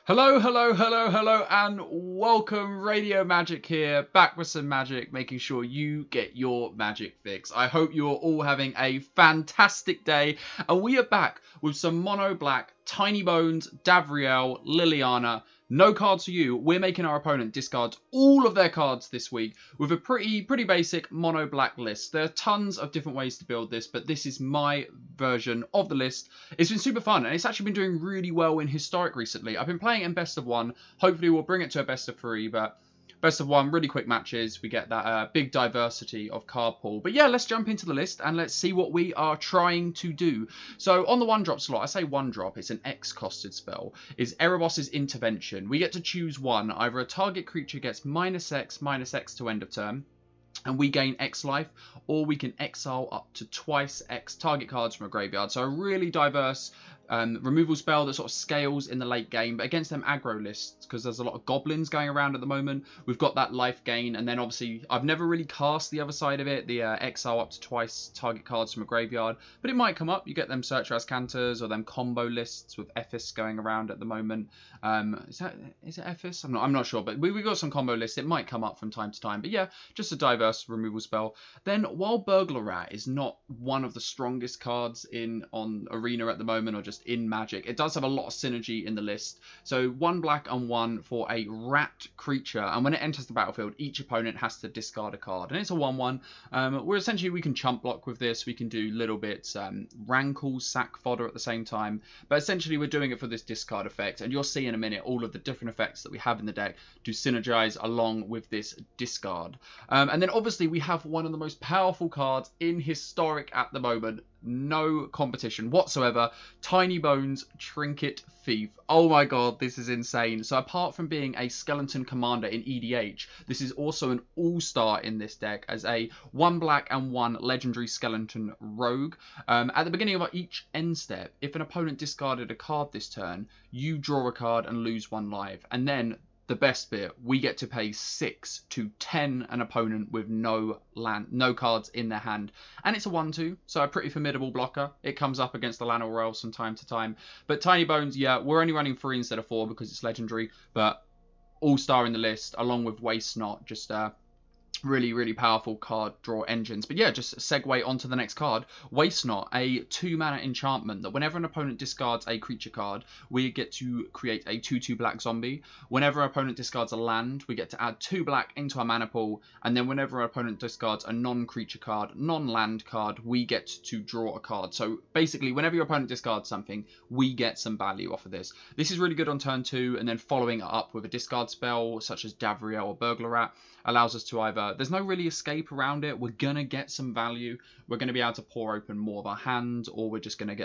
Hello, hello, hello, hello, and welcome. Radio Magic here, back with some magic, making sure you get your magic fix. I hope you're all having a fantastic day, and we are back with some mono black, Tinybones, Davriel, Liliana. No cards for you. We're making our opponent discard all of their cards this week with a pretty basic mono black list. There are tons of different ways to build this, but this is my version of the list. It's been super fun, and it's actually been doing really well in Historic recently. I've been playing in best of one. Hopefully we'll bring it to a best of three, but best of one, really quick matches. We get that big diversity of card pool. But yeah, let's jump into the list and let's see what we are trying to do. So on the 1-drop slot, I say 1-drop, it's an X-costed spell, is Erebos's Intervention. We get to choose one. Either a target creature gets -X to end of turn, and we gain X life, or we can exile up to twice X target cards from a graveyard. So a really diverse removal spell that sort of scales in the late game, but against them aggro lists, because there's a lot of goblins going around at the moment, we've got that life gain. And then obviously I've never really cast the other side of it, the exile up to twice target cards from a graveyard, but it might come up. You get them Search as Cantors or them combo lists with Ethis going around at the moment. Is it Ethis? I'm not sure, but we've got some combo lists. It might come up from time to time, but yeah, just a diverse removal spell. Then while Burglar Rat is not one of the strongest cards on Arena at the moment, or just in Magic, it does have a lot of synergy in the list. So 1 black and 1 for a rat creature, and when it enters the battlefield, each opponent has to discard a card, and it's a 1/1. We can chump block with this. We can do little bits, rankle, sack fodder at the same time, but essentially we're doing it for this discard effect, and you'll see in a minute all of the different effects that we have in the deck do synergize along with this discard. And then obviously we have one of the most powerful cards in Historic at the moment. No competition whatsoever. Tinybones, Trinket Thief. Oh my god, this is insane. So apart from being a skeleton commander in EDH, this is also an all-star in this deck as a 1 black and 1 legendary skeleton rogue. At the beginning of each end step, if an opponent discarded a card this turn, you draw a card and lose 1 life. And then the best bit, we get to pay 6 to 10 an opponent with no cards in their hand. And it's a 1/2, so a pretty formidable blocker. It comes up against the land or elves from time to time. But Tinybones, yeah, we're only running 3 instead of 4 because it's legendary, but all-star in the list, along with Waste Not, just really powerful card draw engines. But yeah, just segue onto the next card. Waste Not, a 2-mana enchantment that whenever an opponent discards a creature card, we get to create a 2/2 black zombie. Whenever an opponent discards a land, we get to add 2 black into our mana pool. And then whenever an opponent discards a non-creature card, non-land card, we get to draw a card. So basically, whenever your opponent discards something, we get some value off of this. This is really good on turn 2, and then following it up with a discard spell such as Davriel or Burglar Rat allows us to either, there's no really escape around it, we're gonna get some value, we're gonna be able to pour open more of our hand, or we're just gonna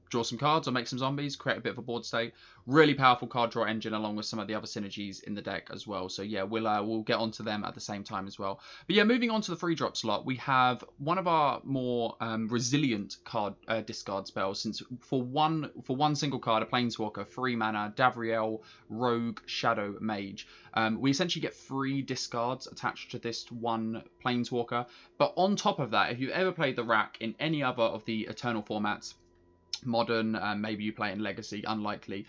draw some cards or make some zombies, create a bit of a board state. Really powerful card draw engine along with some of the other synergies in the deck as well. So yeah, we'll get onto them at the same time as well. But yeah, moving on to the 3-drop slot, we have one of our more resilient card discard spells, since for one single card, a Planeswalker, 3 mana, Davriel, Rogue, Shadow, Mage. We essentially get 3 discards attached to this one Planeswalker. But on top of that, if you've ever played the rack in any other of the Eternal formats, Modern, maybe you play in Legacy, unlikely,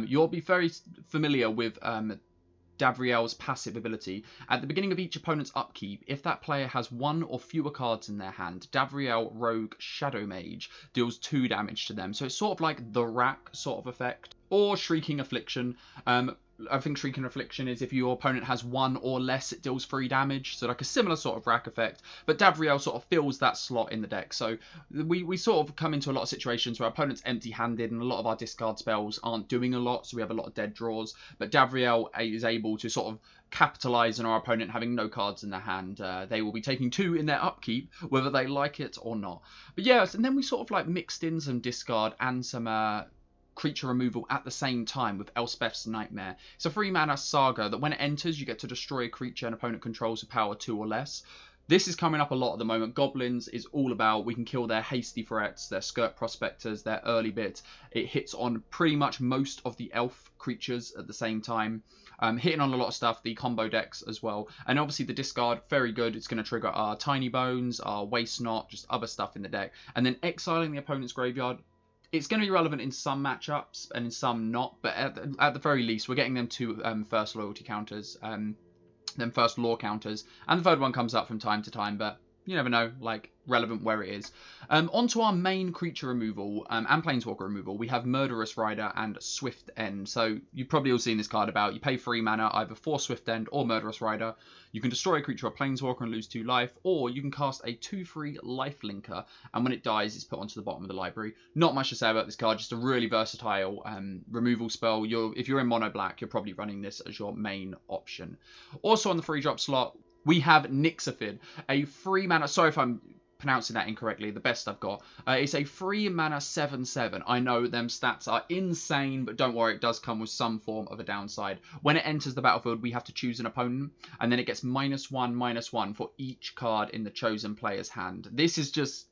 you'll be very familiar with Davriel's passive ability. At the beginning of each opponent's upkeep, if that player has 1 or fewer cards in their hand, Davriel, Rogue, Shadow Mage deals 2 damage to them. So it's sort of like the rack sort of effect. Or Shrieking Affliction. I think Shrieking Affliction is if your opponent has 1 or less, it deals 3 damage. So like a similar sort of rack effect. But Davriel sort of fills that slot in the deck. So we sort of come into a lot of situations where our opponent's empty-handed and a lot of our discard spells aren't doing a lot. So we have a lot of dead draws. But Davriel is able to sort of capitalize on our opponent having no cards in their hand. They will be taking 2 in their upkeep, whether they like it or not. But yeah, and then we sort of like mixed in some discard and some creature removal at the same time with Elspeth's Nightmare. It's a 3-mana saga that when it enters, you get to destroy a creature an opponent controls with power 2 or less. This is coming up a lot at the moment. Goblins is all about, we can kill their hasty threats, their skirt prospectors, their early bit. It hits on pretty much most of the elf creatures at the same time. Hitting on a lot of stuff, the combo decks as well. And obviously the discard, very good. It's going to trigger our Tinybones, our Waste Not, just other stuff in the deck. And then exiling the opponent's graveyard It's going to be relevant in some matchups and in some not, but at the very least, we're getting them 2 first loyalty counters, then first lore counters, and the third one comes up from time to time, but you never know, like, relevant where it is. Onto our main creature removal and planeswalker removal, we have Murderous Rider and Swift End. So you've probably all seen this card about. You pay 3 mana either for Swift End or Murderous Rider. You can destroy a creature or planeswalker and lose 2 life, or you can cast a 2/3 lifelinker, and when it dies, it's put onto the bottom of the library. Not much to say about this card, just a really versatile removal spell. If you're in mono black, you're probably running this as your main option. Also on the 3-drop slot, we have Niv-Mizzet, a 3 mana. Sorry if I'm pronouncing that incorrectly, the best I've got. It's a 3 mana 7/7. I know them stats are insane, but don't worry, it does come with some form of a downside. When it enters the battlefield, we have to choose an opponent, and then it gets -1/-1 for each card in the chosen player's hand. This is just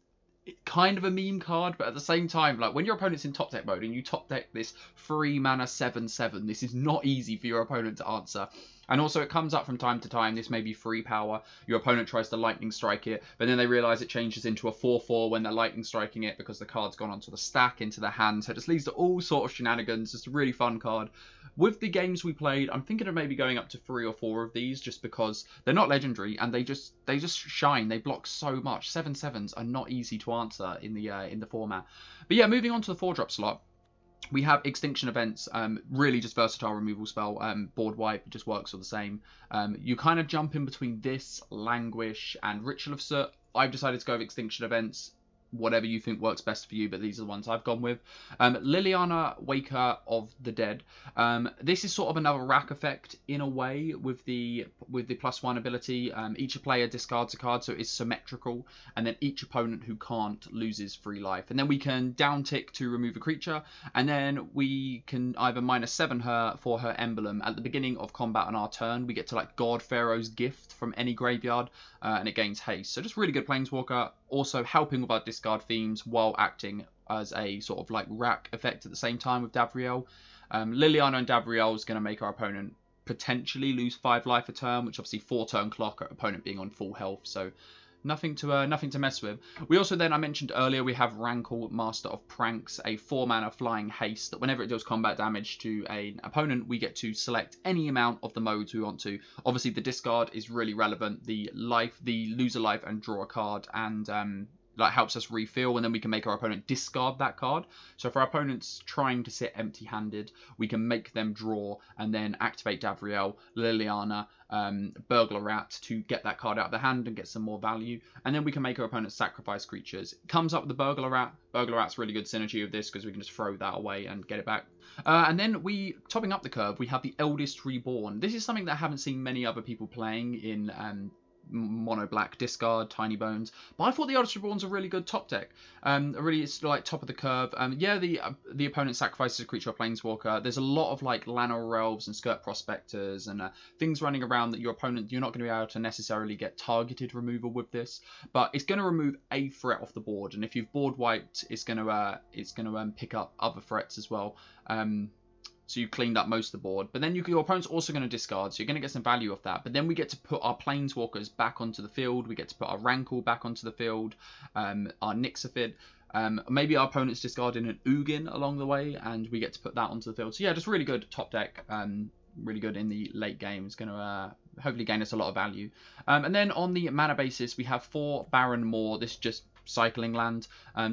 kind of a meme card, but at the same time, like, when your opponent's in top deck mode and you top deck this 3 mana 7/7, this is not easy for your opponent to answer. And also, it comes up from time to time. This may be free power. Your opponent tries to lightning strike it, but then they realize it changes into a 4/4 when they're lightning striking it because the card's gone onto the stack, into the hand. So it just leads to all sort of shenanigans. It's a really fun card. With the games we played, I'm thinking of maybe going up to 3 or 4 of these, just because they're not legendary and they just shine. They block so much. 7/7s are not easy to answer in the format. But yeah, moving on to the 4-drop slot. We have Extinction Events, really just versatile removal spell. Board wipe, just works all the same. You kind of jump in between this, Languish, and Ritual of Soot. I've decided to go with Extinction Events. Whatever you think works best for you, but these are the ones I've gone with. Liliana, Waker of the Dead. This is sort of another rack effect in a way with the +1 ability. Each player discards a card, so it's symmetrical, and then each opponent who can't loses 3 life. And then we can down tick to remove a creature, and then we can either -7 her for her emblem. At the beginning of combat on our turn, we get to like God Pharaoh's Gift from any graveyard, and it gains haste. So just really good planeswalker. Also helping with our discard themes while acting as a sort of like rack effect at the same time with Davriel. Liliana and Davriel is going to make our opponent potentially lose 5 life a turn, which obviously 4-turn clock, our opponent being on full health. So nothing to mess with. We also then, I mentioned earlier, we have Rankle, Master of Pranks, a 4 mana flying haste that whenever it deals combat damage to an opponent, we get to select any amount of the modes we want to. Obviously, the discard is really relevant. The lose a life and draw a card, and like helps us refill, and then we can make our opponent discard that card. So if our opponent's trying to sit empty-handed, we can make them draw and then activate Davriel, Liliana, Burglar Rat to get that card out of the hand and get some more value. And then we can make our opponent sacrifice creatures. It comes up with the Burglar Rat. Burglar Rat's really good synergy with this because we can just throw that away and get it back. And then topping up the curve, we have the Eldest Reborn. This is something that I haven't seen many other people playing in mono black discard, Tinybones, but I thought the Eldest Reborn's a really good top deck. Really, it's like top of the curve. Yeah, the opponent sacrifices a creature or planeswalker. There's a lot of like Llanowar Elves and Skirt Prospectors and things running around that you're not going to be able to necessarily get targeted removal with this, but it's going to remove a threat off the board, and if you've board wiped, it's going to pick up other threats as well. So you've cleaned up most of the board. But then your opponent's also going to discard, so you're going to get some value off that. But then we get to put our Planeswalkers back onto the field. We get to put our Rankle back onto the field, our Niv-Mizzet. Maybe our opponent's discarding an Ugin along the way, and we get to put that onto the field. So yeah, just really good top deck. Really good in the late game. It's going to hopefully gain us a lot of value. And then on the mana basis, we have 4 Baron Moor. This is just cycling land.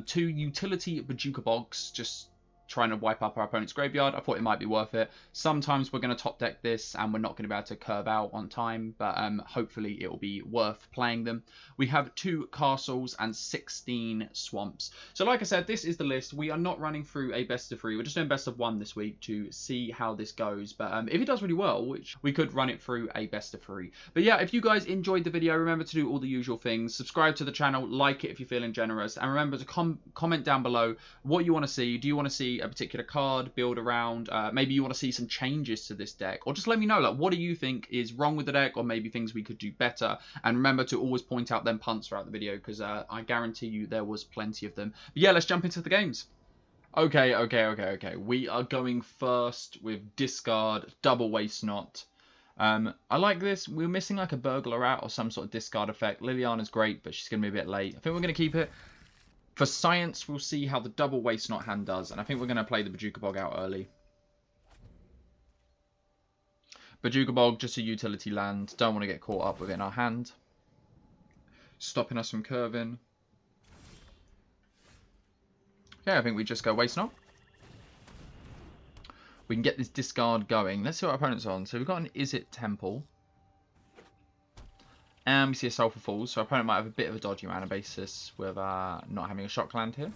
2 Utility Bajuka Bogs, just trying to wipe up our opponent's graveyard. I thought it might be worth it. Sometimes we're going to top deck this and we're not going to be able to curve out on time, but hopefully it will be worth playing them. We have 2 castles and 16 swamps. So like I said, this is the list. We are not running through a best of 3. We're just doing best of 1 this week to see how this goes. But if it does really well, which we could run it through a best of 3. But yeah, if you guys enjoyed the video, remember to do all the usual things. Subscribe to the channel, like it if you're feeling generous, and remember to comment down below what you want to see. Do you want to see a particular card build around? Maybe you want to see some changes to this deck, or just let me know, like, what do you think is wrong with the deck, or maybe things we could do better. And remember to always point out them punts throughout the video, because I guarantee you there was plenty of them. But yeah, let's jump into the games. Okay. We are going first with discard, double waste not. I like this. We're missing like a Burglar Rat or some sort of discard effect. Liliana's great, but she's going to be a bit late. I think we're going to keep it. For science, we'll see how the double Waste Not hand does. And I think we're going to play the Bojuka Bog out early. Bojuka Bog, just a utility land. Don't want to get caught up within our hand. Stopping us from curving. Okay, I think we just go Waste Not. We can get this discard going. Let's see what our opponent's on. So we've got an Is It Temple. And we see a Sulphur Falls. So our opponent might have a bit of a dodgy mana basis with not having a shock land here.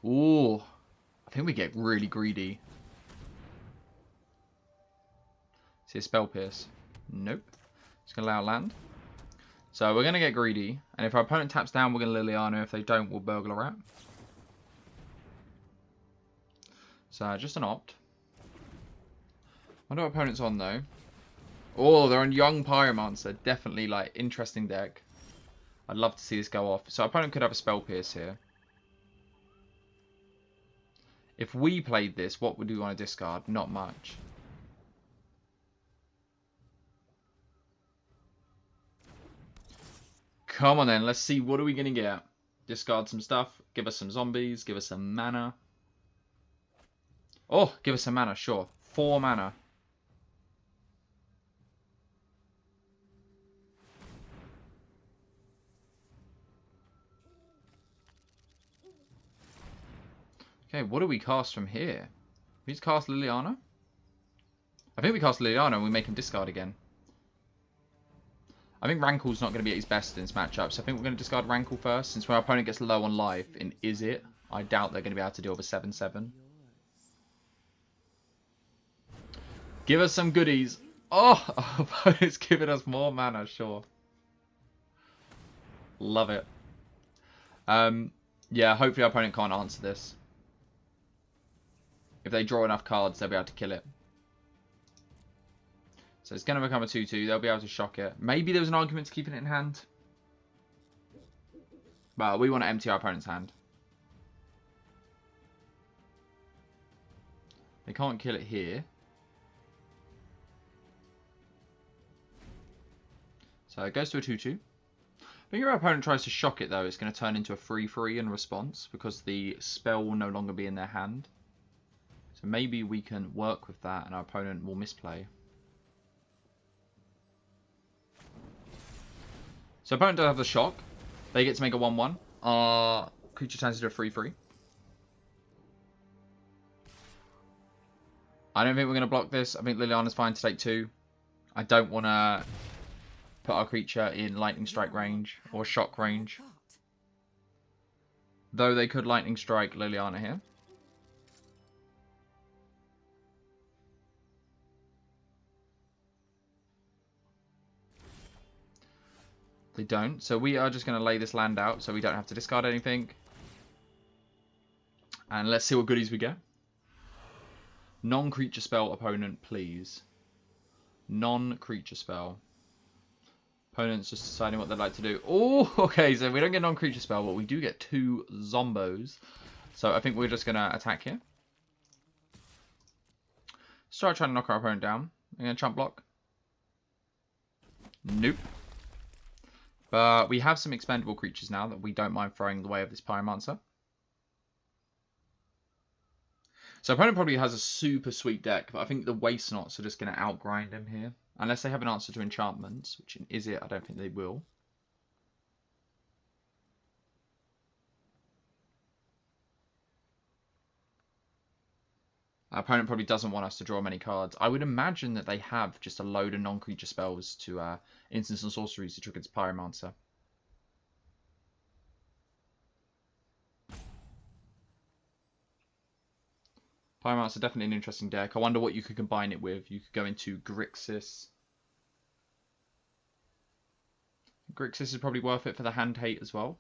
Ooh. I think we get really greedy. See a Spell Pierce. Nope. Just going to allow land. So we're going to get greedy. And if our opponent taps down, we're going to Liliana. If they don't, we'll Burglar Rat. So just an opt. I know what opponent's on though. Oh, they're on Young Pyromancer. Definitely like interesting deck. I'd love to see this go off. So our opponent could have a Spell Pierce here. If we played this, what would we want to discard? Not much. Come on then, let's see what are we going to get. Discard some stuff. Give us some zombies. Give us some mana. Oh, give us some mana, sure. 4 mana. Okay, what do we cast from here? We just cast Liliana? I think we cast Liliana and we make him discard again. I think Rankle's not going to be at his best in this matchup, so I think we're going to discard Rankle first. Since our opponent gets low on life in Is It, I doubt they're going to be able to deal with a 7/7. Give us some goodies. Oh, our opponent's giving us more mana, sure. Love it. Yeah, hopefully our opponent can't answer this. If they draw enough cards, they'll be able to kill it. So it's going to become a 2/2. They'll be able to shock it. Maybe there was an argument to keeping it in hand. But we want to empty our opponent's hand. They can't kill it here. So it goes to a 2/2. I think if our opponent tries to shock it though, it's going to turn into a 3/3 in response because the spell will no longer be in their hand. So maybe we can work with that and our opponent will misplay. So opponent does have the shock. They get to make a 1/1. Our creature turns into a 3/3. I don't think we're going to block this. I think Liliana's fine to take 2. I don't want to put our creature in Lightning Strike range or Shock range. Though they could Lightning Strike Liliana here. They don't. So we are just going to lay this land out so we don't have to discard anything. And let's see what goodies we get. Non-creature spell opponent, please. Non-creature spell. Opponent's just deciding what they'd like to do. Oh, okay, so we don't get non-creature spell, but we do get 2 zombos. So I think we're just going to attack here. Start trying to knock our opponent down. I'm going to chump block. Nope. But we have some expendable creatures now that we don't mind throwing in the way of this Pyromancer. So opponent probably has a super sweet deck, but I think the Waste Nots are just going to outgrind him here. Unless they have an answer to enchantments, which in Is It, I don't think they will. Our opponent probably doesn't want us to draw many cards. I would imagine that they have just a load of non-creature spells to instants and sorceries to trigger its Pyromancer. Pyromancer definitely an interesting deck. I wonder what you could combine it with. You could go into Grixis. Grixis is probably worth it for the hand hate as well.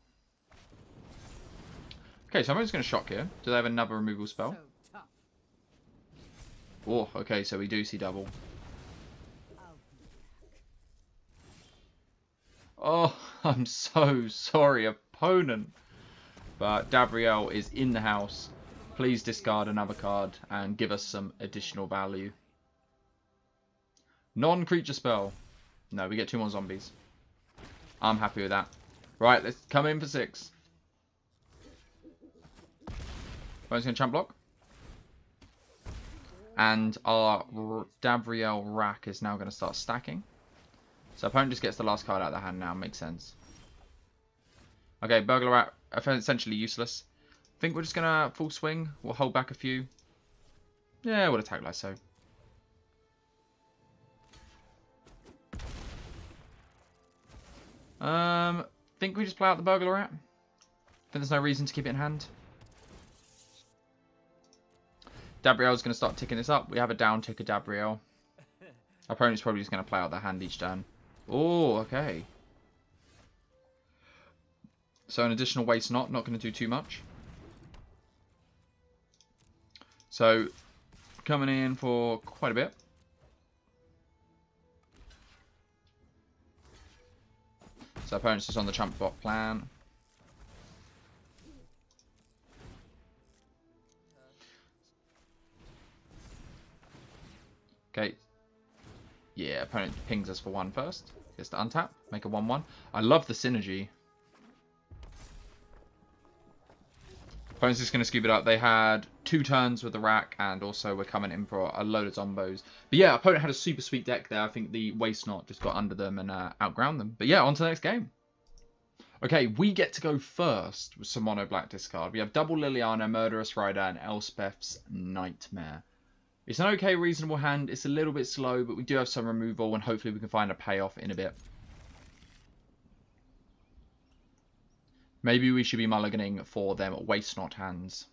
Okay, so I'm just going to shock here. Do they have another removal spell? Oh, okay, so we do see double. Oh, I'm so sorry, opponent. But Davriel is in the house. Please discard another card and give us some additional value. Non-creature spell. No, we get 2 more zombies. I'm happy with that. Right, let's come in for 6. Opponent's going to chump block. And our Davriel Rack is now going to start stacking. So opponent just gets the last card out of the hand now. Makes sense. Okay, Burglar Rat, essentially useless. I think we're just going to full swing. We'll hold back a few. Yeah, we'll attack like so. Think we just play out the Burglar Rat. Think there's no reason to keep it in hand. Dabriel's going to start ticking this up. We have a down ticker Dabriel. Our opponent's probably just going to play out their hand each turn. Oh, okay. So an additional waste not going to do too much. So coming in for quite a bit. So opponent's just on the chump block plan. Okay. Yeah, opponent pings us for 1 first. Gets to untap, make a 1/1. I love the synergy. Opponent's just going to scoop it up. They had 2 turns with the rack, and also we're coming in for a load of zombos. But yeah, opponent had a super sweet deck there. I think the waste knot just got under them and outground them. But yeah, on to the next game. Okay, we get to go first with some mono black discard. We have double Liliana, Murderous Rider, and Elspeth's Nightmare. It's an okay, reasonable hand. It's a little bit slow, but we do have some removal, and hopefully we can find a payoff in a bit. Maybe we should be mulliganing for them Waste Not hands.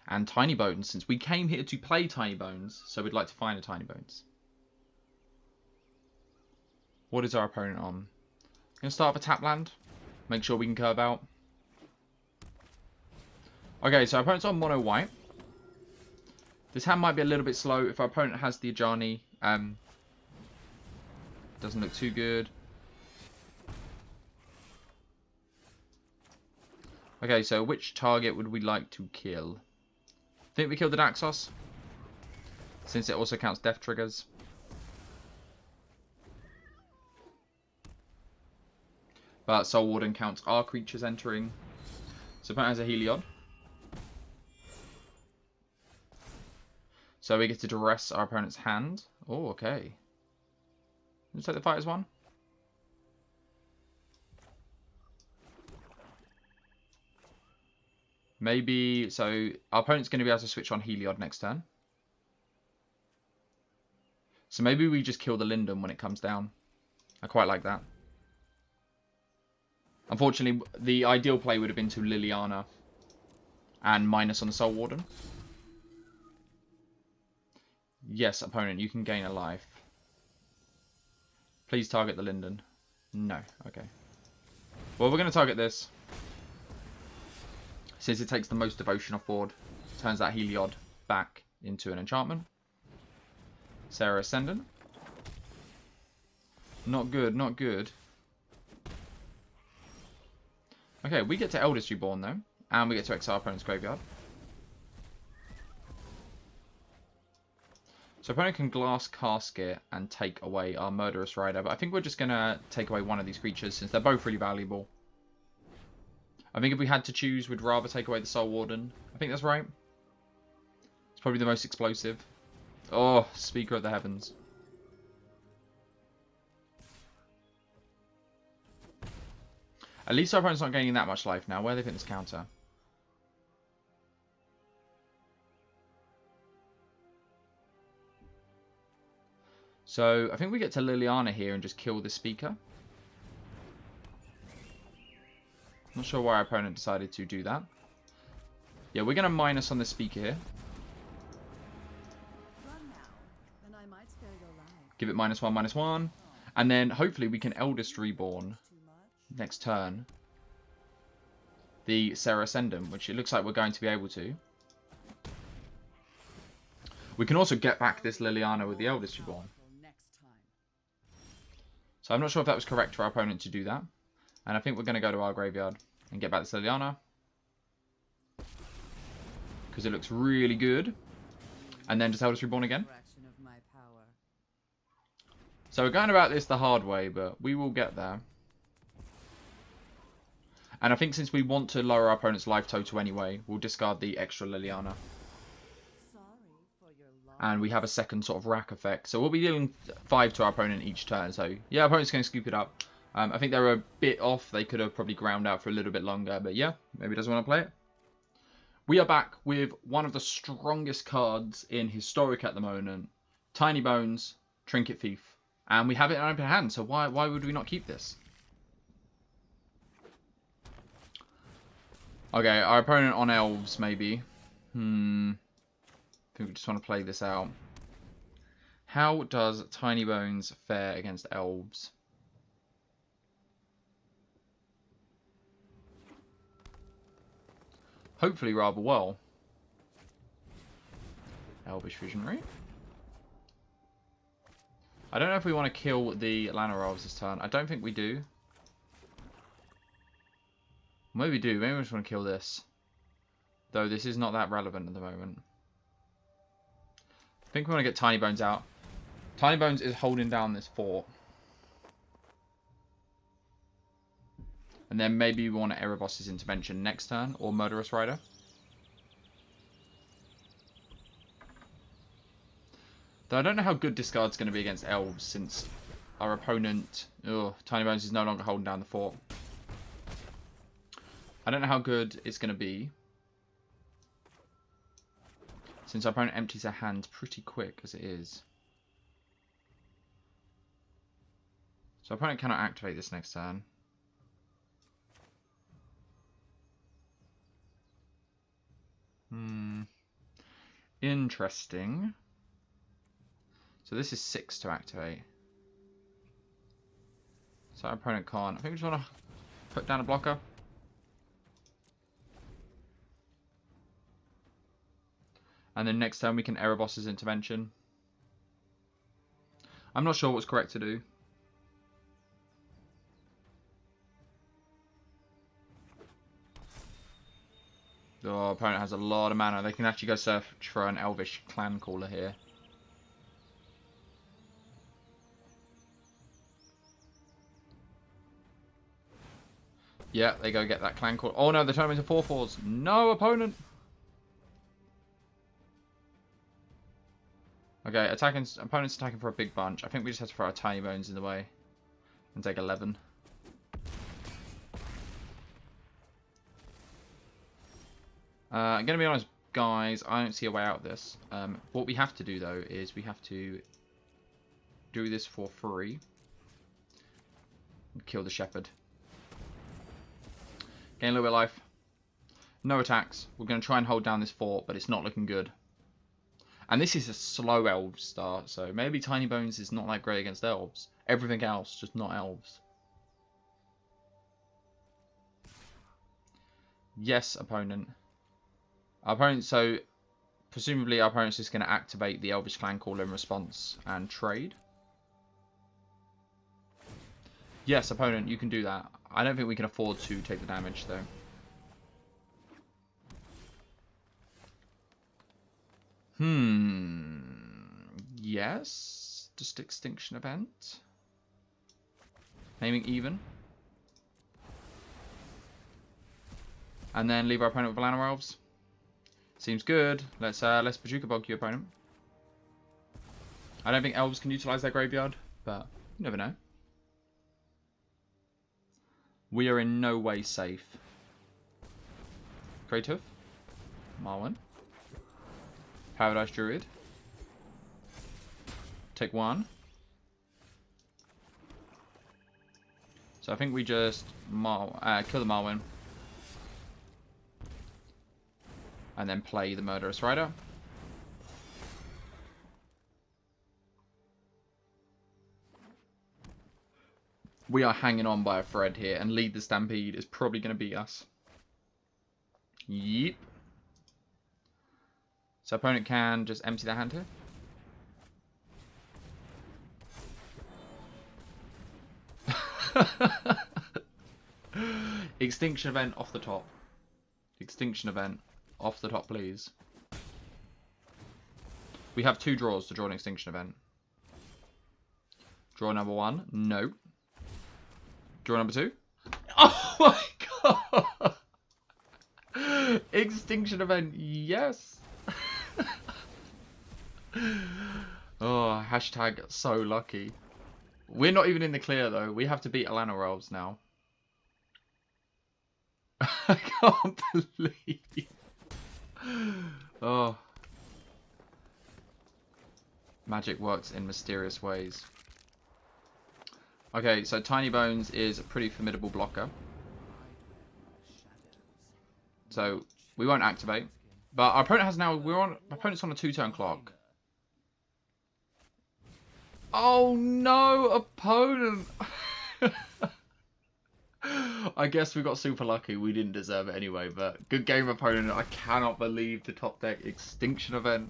And Tinybones, since we came here to play Tinybones, so we'd like to find a Tinybones. What is our opponent on? Going to start with a tap land. Make sure we can curve out. Okay, so our opponent's on mono white. This hand might be a little bit slow. If our opponent has the Ajani, doesn't look too good. Okay, so which target would we like to kill? I think we kill the Daxos, since it also counts death triggers. But Soul Warden counts our creatures entering. So opponent has a Heliod. So we get to duress our opponent's hand. Oh, okay. Let's take the fight as 1. Maybe, so our opponent's going to be able to switch on Heliod next turn. So maybe we just kill the Linden when it comes down. I quite like that. Unfortunately, the ideal play would have been to Liliana and minus on the Soul Warden. Yes, opponent, you can gain a life. Please target the Linden. No, okay. Well, we're going to target this. Since it takes the most devotion off board, turns that Heliod back into an enchantment. Sarah Ascendant. Not good, not good. Okay, we get to Eldest Reborn though, and we get to exile our opponent's graveyard. So opponent can Glass Casket and take away our Murderous Rider, but I think we're just going to take away one of these creatures since they're both really valuable. I think if we had to choose, we'd rather take away the Soul Warden. I think that's right. It's probably the most explosive. Oh, Speaker of the Heavens. At least our opponent's not gaining that much life now. Where do they think this counter? So I think we get to Liliana here and just kill the Speaker. Not sure why our opponent decided to do that. Yeah, we're going to minus on the Speaker here. Give it -1/-1. And then hopefully we can Eldest Reborn next turn the Sarah Ascendant, which it looks like we're going to be able to. We can also get back this Liliana with the Eldest Reborn. So I'm not sure if that was correct for our opponent to do that. And I think we're going to go to our graveyard and get back this Liliana, because it looks really good. And then just Eldest Reborn again. So we're going about this the hard way, but we will get there. And I think since we want to lower our opponent's life total anyway, we'll discard the extra Liliana. And we have a second sort of rack effect. So we'll be dealing 5 to our opponent each turn. So yeah, our opponent's going to scoop it up. I think they were a bit off. They could have probably ground out for a little bit longer. But yeah, maybe doesn't want to play it. We are back with one of the strongest cards in Historic at the moment. Tinybones, Trinket Thief. And we have it in open hand. So why would we not keep this? Okay, our opponent on Elves, maybe. I think we just want to play this out. How does Tinybones fare against Elves? Hopefully rather well. Elvish Visionary. I don't know if we want to kill the Llanowar Elves this turn. I don't think we do. Maybe we do. Maybe we just want to kill this. Though this is not that relevant at the moment. I think we want to get Tinybones out. Tinybones is holding down this fort. And then maybe we want to Erebos' Intervention next turn. Or Murderous Rider. Though I don't know how good discard's going to be against Elves. Since our opponent... Tinybones is no longer holding down the fort. I don't know how good it's going to be. Since our opponent empties their hand pretty quick as it is. So our opponent cannot activate this next turn. Interesting. So this is 6 to activate. So our opponent can't. I think we just want to put down a blocker. And then next turn we can Erebos' Intervention. I'm not sure what's correct to do. Oh, opponent has a lot of mana. They can actually go search for an Elvish Clan Caller here. Yeah, they go get that Clan Caller. Oh no, they turn them into 4/4s. No, opponent! Okay, opponent's attacking for a big bunch. I think we just have to throw our Tinybones in the way. And take 11. I'm going to be honest, guys, I don't see a way out of this. What we have to do, though, is we have to do this for free. And kill the Shepherd. Gain a little bit of life. No attacks. We're going to try and hold down this fort, but it's not looking good. And this is a slow Elves start, so maybe Tinybones is not that great against Elves. Everything else, just not Elves. Yes, opponent. Our opponent, so presumably our opponent's just going to activate the Elvish Clan Caller in response and trade. Yes, opponent, you can do that. I don't think we can afford to take the damage, though. Yes. Just Extinction Event. Naming even. And then leave our opponent with Llanowar Elves. Seems good. Let's Bajuka Bog your opponent. I don't think Elves can utilize their graveyard, but you never know. We are in no way safe. Creative. Marwyn. Paradise Druid. Take 1. So I think we just kill the Marwyn. And then play the Murderous Rider. We are hanging on by a thread here, and Lead the Stampede is probably going to beat us. Yeep. So opponent can just empty their hand here. Extinction Event off the top. Extinction Event off the top, please. We have 2 draws to draw an Extinction Event. Draw number 1. No. Draw number 2. Oh my god! Extinction event, yes! Oh, hashtag so lucky. We're not even in the clear though. We have to beat Alana Elves now. I can't believe. Oh. Magic works in mysterious ways. Okay, so Tinybones is a pretty formidable blocker. So we won't activate. But our opponent has now our opponent's on a 2-turn clock. Oh no, opponent. I guess we got super lucky. We didn't deserve it anyway, but good game, opponent. I cannot believe the top deck extinction event.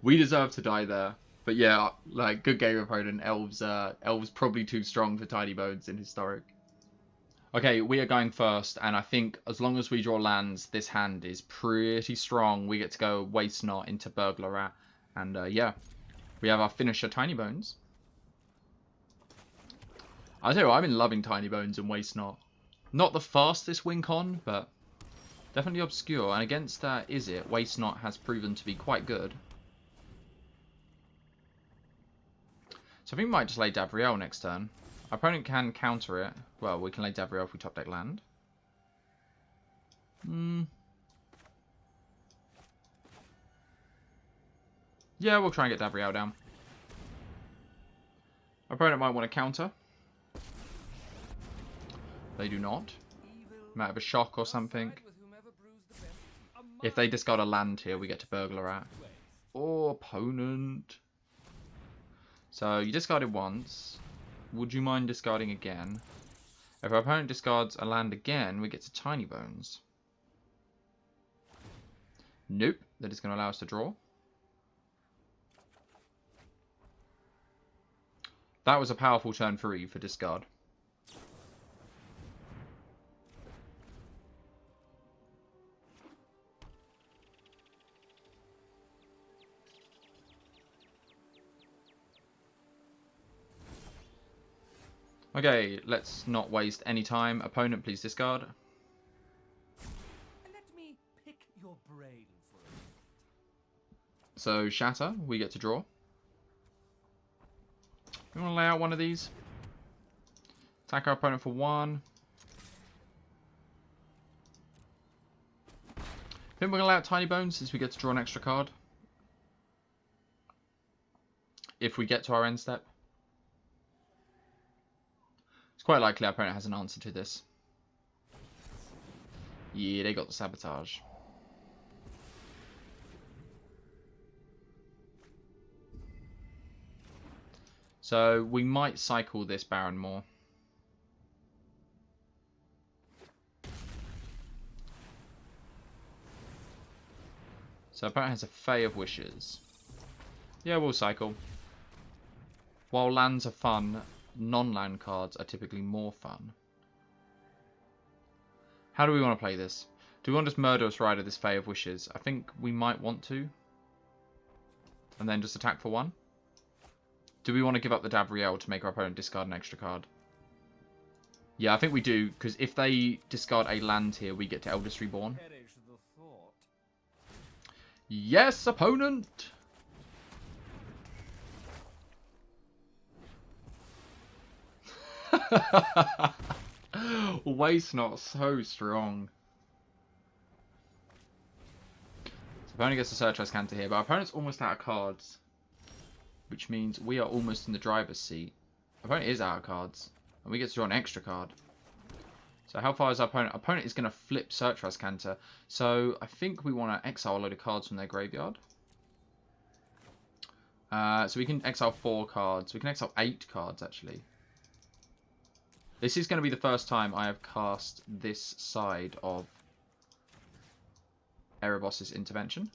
We deserve to die there. But yeah, like, good game, opponent. Elves probably too strong for Tinybones in Historic. Okay, we are going first, and I think as long as we draw lands, this hand is pretty strong. We get to go Waste Not into Burglar Rat. And yeah, we have our finisher, Tinybones. I tell you what, I've been loving Tinybones and Waste Not. Not the fastest win con, but definitely obscure. And against Izzet, Waste Not has proven to be quite good. So I think we might just lay Davriel next turn. Our opponent can counter it. Well, we can lay Davriel if we top deck land. Yeah, we'll try and get Davriel down. Our opponent might want to counter. They do not. Might have a shock or something. If they discard a land here, we get to Burglar Rat. Or opponent. So you discarded once. Would you mind discarding again? If our opponent discards a land again, we get to Tinybones. Nope. That is going to allow us to draw. That was a powerful turn for Eve for discard. Okay, let's not waste any time. Opponent, please discard. Let me pick your brain for a minute. So, Shatter, we get to draw. We want to lay out one of these. Attack our opponent for 1. I think we're going to lay out Tinybones since we get to draw an extra card. If we get to our end step. Quite likely our opponent has an answer to this. Yeah, they got the Sabotage. So we might cycle this Baron more. So our opponent has a Fae of Wishes. Yeah, we'll cycle. While lands are fun, non-land cards are typically more fun. How do we want to play this? Do we want to just Murderous Rider this Fae of Wishes? I think we might want to. And then just attack for 1. Do we want to give up the Davriel to make our opponent discard an extra card? Yeah, I think we do, because if they discard a land here, we get to Eldest Reborn. Yes, opponent! Waste Not so strong. So opponent gets a Surtress Canter here, but our opponent's almost out of cards. Which means we are almost in the driver's seat. Our opponent is out of cards. And we get to draw an extra card. So how far is our opponent? Our opponent is going to flip Surtress Canter. So I think we want to exile a load of cards from their graveyard. So we can exile 4 cards. We can exile 8 cards actually. This is going to be the first time I have cast this side of Erebos's Intervention.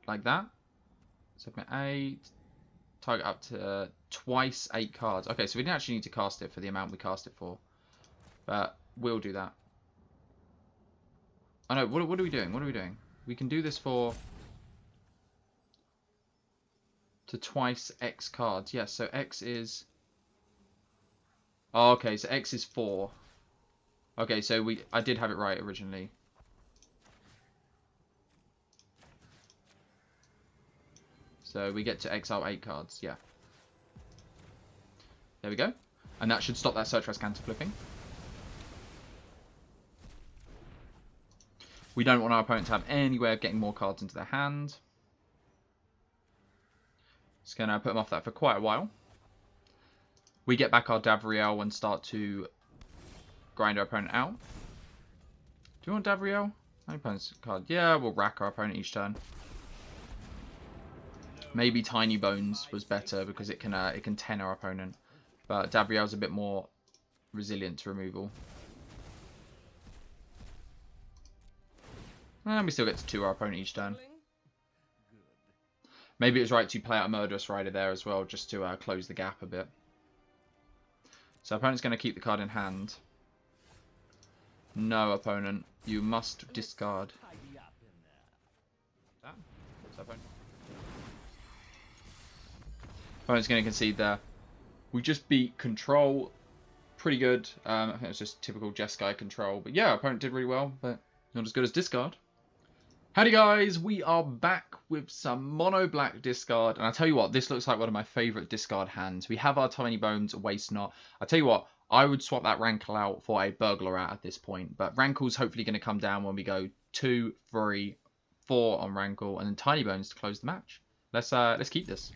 Like that. Submit 8. Target up to twice 8 cards. Okay, so we didn't actually need to cast it for the amount we cast it for. But we'll do that. Oh no, what are we doing? What are we doing? We can do this for... to twice X cards. Yes, so X is... Oh, okay, so X is 4. Okay, so I did have it right originally. So we get to exile 8 cards, yeah. There we go. And that should stop that Search Rest counter flipping. We don't want our opponent to have any way of getting more cards into their hand. It's going to put them off that for quite a while. We get back our Davriel and start to grind our opponent out. Do you want Davriel? My opponent's card. Yeah, we'll rack our opponent each turn. Maybe Tinybones was better because it can 10 our opponent. But Davriel's a bit more resilient to removal. And we still get to 2 our opponent each turn. Maybe it was right to play out a Murderous Rider there as well, just to close the gap a bit. So opponent's going to keep the card in hand. No, opponent. You must discard. Opponent's going to concede there. We just beat control. Pretty good. I think it was just typical Jeskai control. But yeah, opponent did really well, but not as good as discard. Howdy guys, we are back with some mono black discard, and I tell you what, this looks like one of my favourite discard hands. We have our Tinybones Waste Not. I tell you what, I would swap that Rankle out for a Burglar at this point, but Rankle's hopefully going to come down when we go 2, 3, 4 on Rankle, and then Tinybones to close the match. Let's keep this.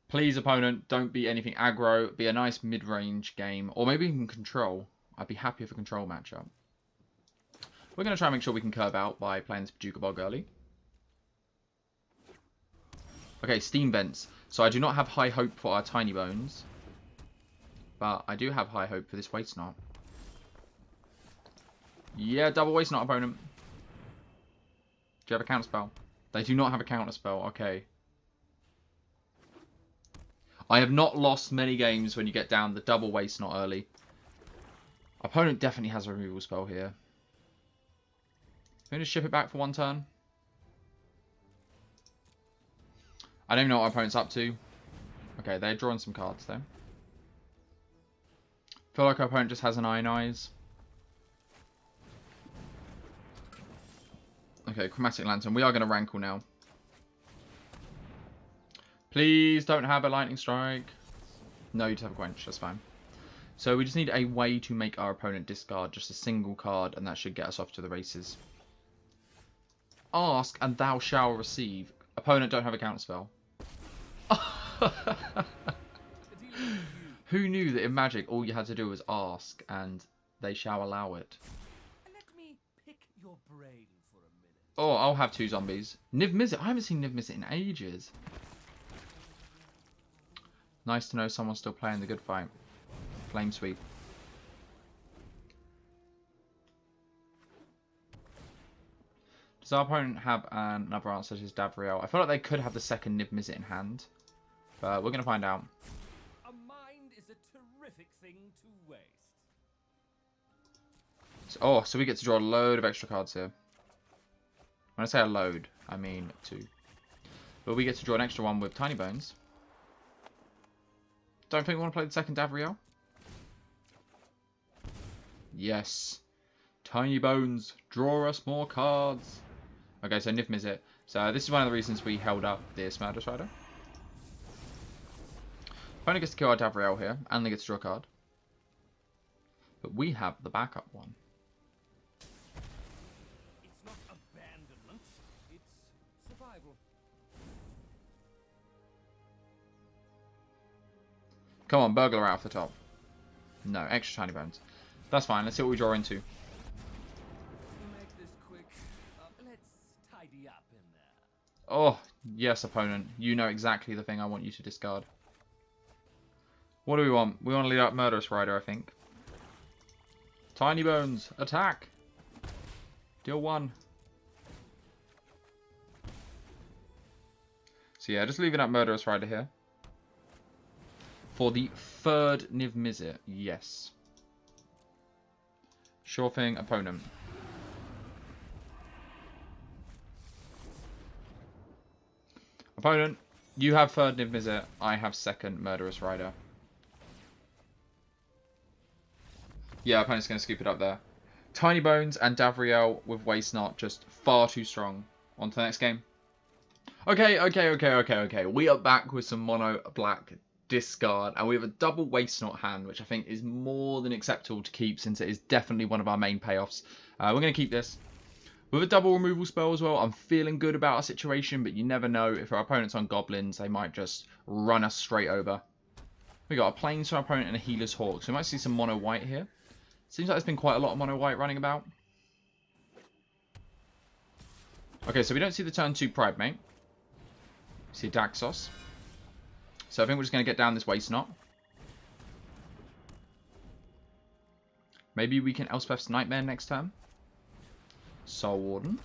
Please, opponent, don't be anything aggro. Be a nice mid-range game, or maybe even control. I'd be happy with a control matchup. We're going to try and make sure we can curve out by playing this Paducah Bog early. Okay, Steam Vents. So I do not have high hope for our Tinybones. But I do have high hope for this Waste Not. Yeah, double Waste Not, opponent. Do you have a counterspell? They do not have a counterspell. Okay. I have not lost many games when you get down the double Waste Not early. Opponent definitely has a removal spell here. I'm going to ship it back for 1 turn. I don't even know what our opponent's up to. Okay, they're drawing some cards though. Feel like our opponent just has an Ionize. Okay, Chromatic Lantern. We are going to Rankle now. Please don't have a Lightning Strike. No, you just have a Quench. That's fine. So we just need a way to make our opponent discard just a single card, and that should get us off to the races. Ask and thou shalt receive. Opponent don't have a counterspell. Who knew that in Magic all you had to do was ask and they shall allow it? Let me pick your brain for a minute. Oh, I'll have 2 zombies. Niv-Mizzet. I haven't seen Niv-Mizzet in ages. Nice to know someone's still playing the good fight. Flame Sweep. Does our opponent have another answer to his Davriel? I feel like they could have the second Niv-Mizzet in hand. But we're going to find out. A mind is a terrific thing to waste. So we get to draw a load of extra cards here. When I say a load, I mean 2. But we get to draw an extra one with Tinybones. Don't think we want to play the second Davriel. Yes. Tinybones, draw us more cards. Okay, so Niv-Mizzet. So this is one of the reasons we held up this Murderous Rider. Opponent gets to kill our Davriel here, and they get to draw a card. But we have the backup one. It's not abandonment, it's survival. Come on, Burglar out off the top. No, extra Tinybones. That's fine, let's see what we draw into. To make this quick, let's tidy up in there. Oh, yes, opponent. You know exactly the thing I want you to discard. What do we want? We want to lead up Murderous Rider, I think. Tinybones, attack! Deal 1. So yeah, just leaving up Murderous Rider here. For the 3rd Niv-Mizzet, yes. Sure thing, opponent. Opponent, you have 3rd Niv-Mizzet, I have 2nd Murderous Rider. Yeah, opponent's going to scoop it up there. Tinybones and Davriel with Waste Not just far too strong. On to the next game. Okay. We are back with some mono black discard, and we have a double Waste Not hand, which I think is more than acceptable to keep since it is definitely one of our main payoffs. We're going to keep this. With a double removal spell as well, I'm feeling good about our situation, but you never know. If our opponent's on goblins, they might just run us straight over. We got a Planeswalker opponent and a Healer's Hawk, so we might see some mono white here. Seems like there's been quite a lot of mono white running about. Okay, so we don't see the turn 2 Pride Mate. We see Daxos. So I think we're just going to get down this Waste Not. Maybe we can Elspeth's Nightmare next turn. Soul Warden.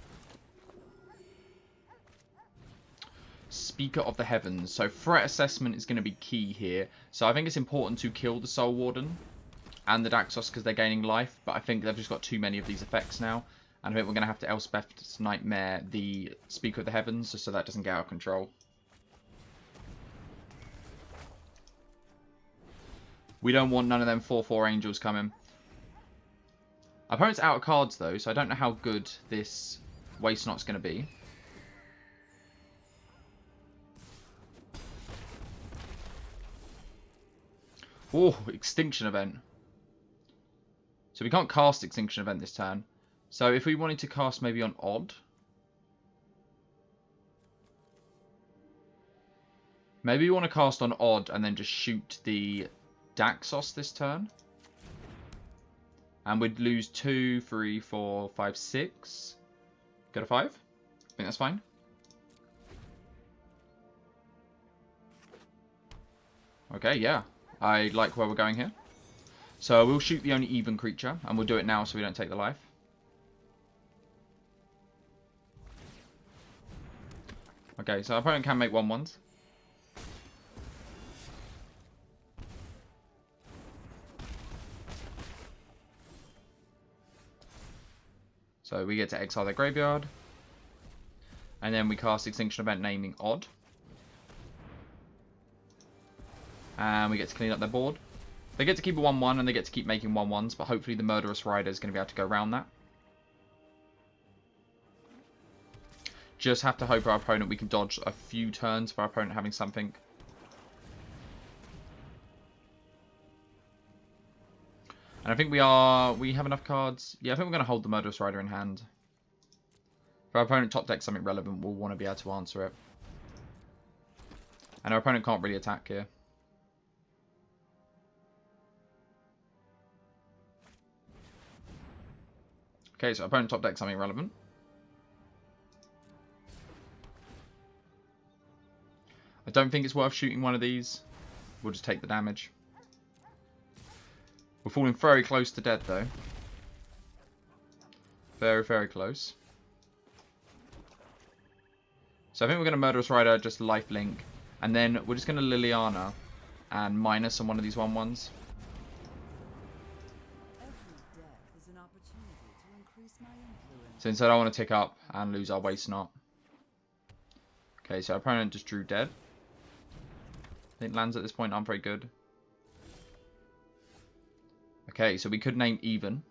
Speaker of the Heavens. So threat assessment is going to be key here. So I think it's important to kill the Soul Warden and the Daxos because they're gaining life. But I think they've just got too many of these effects now. And I think we're going to have to Elspeth's Nightmare the Speaker of the Heavens just so that doesn't get out of control. We don't want none of them 4/4 angels coming. Our opponent's out of cards though, so I don't know how good this Waste Not's going to be. Oh, Extinction Event. So we can't cast Extinction Event this turn. So if we wanted to cast maybe on Odd. Maybe we want to cast on Odd and then just shoot the Daxos this turn. And we'd lose 2, 3, 4, 5, 6. Go to 5. I think that's fine. Okay, yeah. I like where we're going here. So we'll shoot the only even creature. And we'll do it now so we don't take the life. Okay, so our opponent can make 1/1s. So we get to exile their graveyard. And then we cast Extinction Event naming Odd. And we get to clean up their board. They get to keep a 1/1 and they get to keep making 1/1s, but hopefully the Murderous Rider is going to be able to go around that. Just have to hope our opponent, we can dodge a few turns for our opponent having something. And I think we have enough cards. Yeah, I think we're going to hold the Murderous Rider in hand. If our opponent top decks something relevant, we'll want to be able to answer it. And our opponent can't really attack here. Okay, so our opponent top decks something relevant. I don't think it's worth shooting one of these. We'll just take the damage. We're falling very close to dead, though. Very, very close. So I think we're going to Murderous Rider, just lifelink. And then we're just going to Liliana and minus on one of these 1/1s. Since I don't want to tick up and lose our Waste Not. Okay, so our opponent just drew dead. I think lands at this point aren't very good. Okay, so we could name even.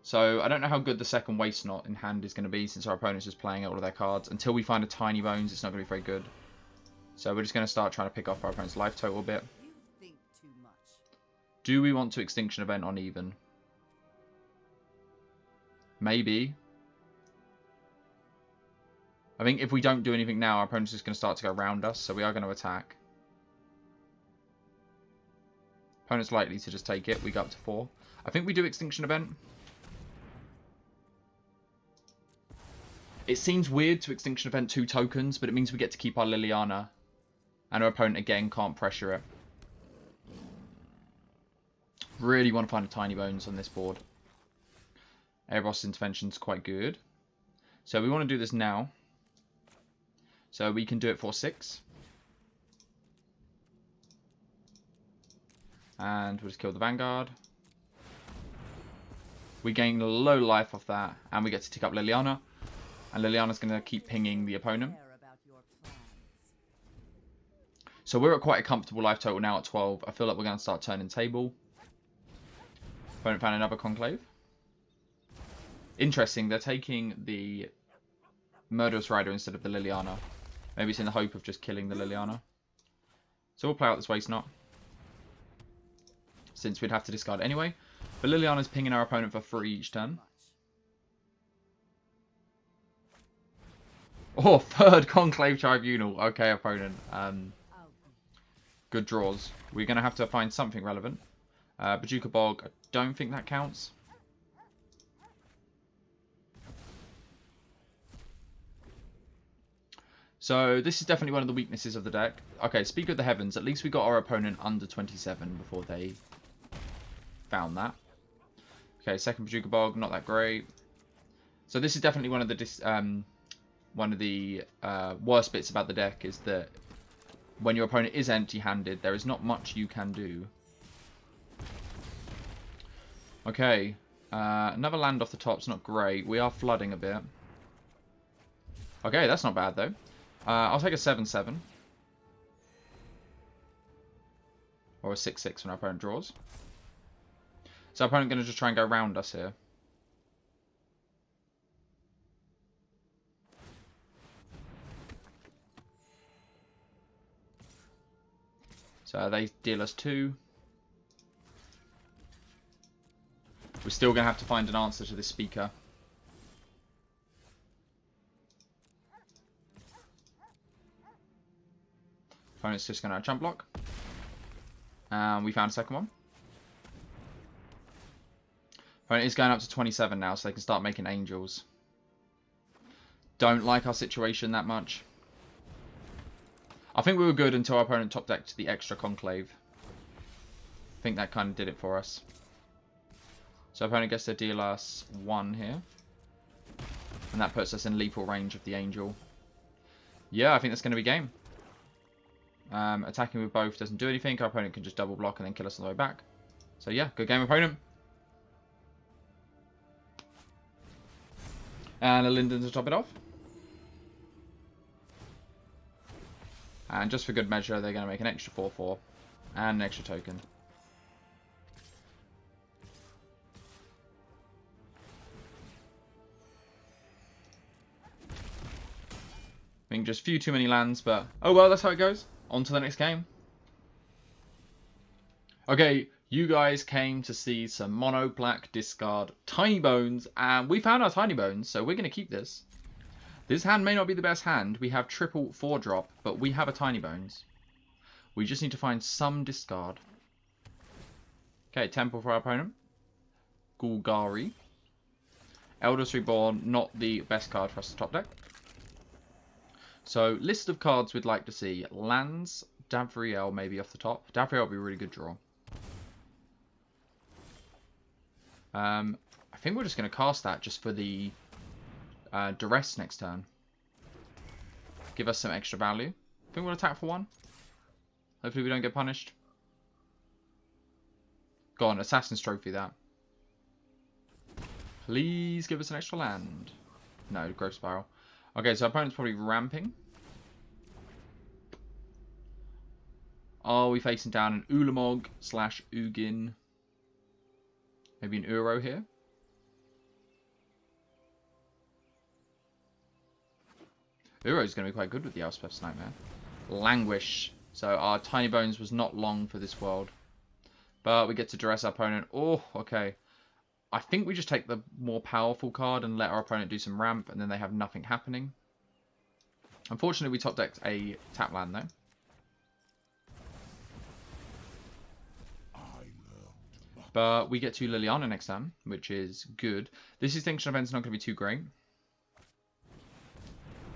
So I don't know how good the second Waste Not in hand is going to be since our opponent's just playing out all of their cards. Until we find a Tinybones, it's not going to be very good. So we're just going to start trying to pick off our opponent's life total a bit. Do we want to Extinction Event on even? Maybe. I think if we don't do anything now, our opponent's just going to start to go around us. So we are going to attack. Opponent's likely to just take it. We go up to 4. I think we do Extinction Event. It seems weird to Extinction Event 2 tokens, but it means we get to keep our Liliana. And our opponent, again, can't pressure it. Really want to find a Tinybones on this board. Erebos Intervention's quite good. So we want to do this now. So we can do it for 6. And we'll just kill the Vanguard. We gain low life off that. And we get to tick up Liliana. And Liliana's going to keep pinging the opponent. So we're at quite a comfortable life total now at 12. I feel like we're going to start turning table. Opponent found another Conclave. Interesting, they're taking the Murderous Rider instead of the Liliana. Maybe it's in the hope of just killing the Liliana. So we'll play out this Waste Not, since we'd have to discard anyway. But Liliana's pinging our opponent for free each turn. Oh, third Conclave Tribunal. Okay, opponent. Good draws. We're going to have to find something relevant. Bajuka Bog, I don't think that counts. So this is definitely one of the weaknesses of the deck. Okay, Speaker of the Heavens. At least we got our opponent under 27 before they found that. Okay, second Bajuka Bog, not that great. So this is definitely one of the worst bits about the deck, is that when your opponent is empty-handed, there is not much you can do. Okay, another land off the top's not great. We are flooding a bit. Okay, that's not bad though. I'll take a 7/7. Or a 6/6 when our opponent draws. So our opponent going to just try and go around us here. So they deal us 2. We're still going to have to find an answer to this Speaker. Opponent's just going to jump block. And we found a second one. Opponent is going up to 27 now, so they can start making angels. Don't like our situation that much. I think we were good until our opponent top decked the extra Conclave. I think that kind of did it for us. So our opponent gets to deal us 1 here. And that puts us in lethal range of the angel. Yeah, I think that's going to be game. Attacking with both doesn't do anything. Our opponent can just double block and then kill us on the way back. So yeah, good game, opponent. And a Linden to top it off. And just for good measure, they're going to make an extra 4/4 and an extra token. I think just few too many lands, but oh well, that's how it goes. On to the next game. Okay, you guys came to see some mono black discard Tinybones, and we found our Tinybones, so we're going to keep this. This hand may not be the best hand. We have triple 4-drop, but we have a Tinybones. We just need to find some discard. Okay, Temple for our opponent. Golgari. Elders Reborn, not the best card for us to top deck. So, list of cards we'd like to see. Lands, Davriel maybe off the top. Davriel would be a really good draw. I think we're just going to cast that just for the duress next turn. Give us some extra value. I think we'll attack for 1. Hopefully we don't get punished. Go on, Assassin's Trophy that. Please give us an extra land. No, Growth Spiral. Okay, so our opponent's probably ramping. Are we facing down an Ulamog / Ugin? Maybe an Uro here? Uro's going to be quite good with the Elspeth's Nightmare. Languish. So our Tinybones was not long for this world. But we get to duress our opponent. Oh, okay. I think we just take the more powerful card and let our opponent do some ramp, and then they have nothing happening. Unfortunately, we top decked a tap land though. But we get to Liliana next time, which is good. This Extinction Event's not going to be too great.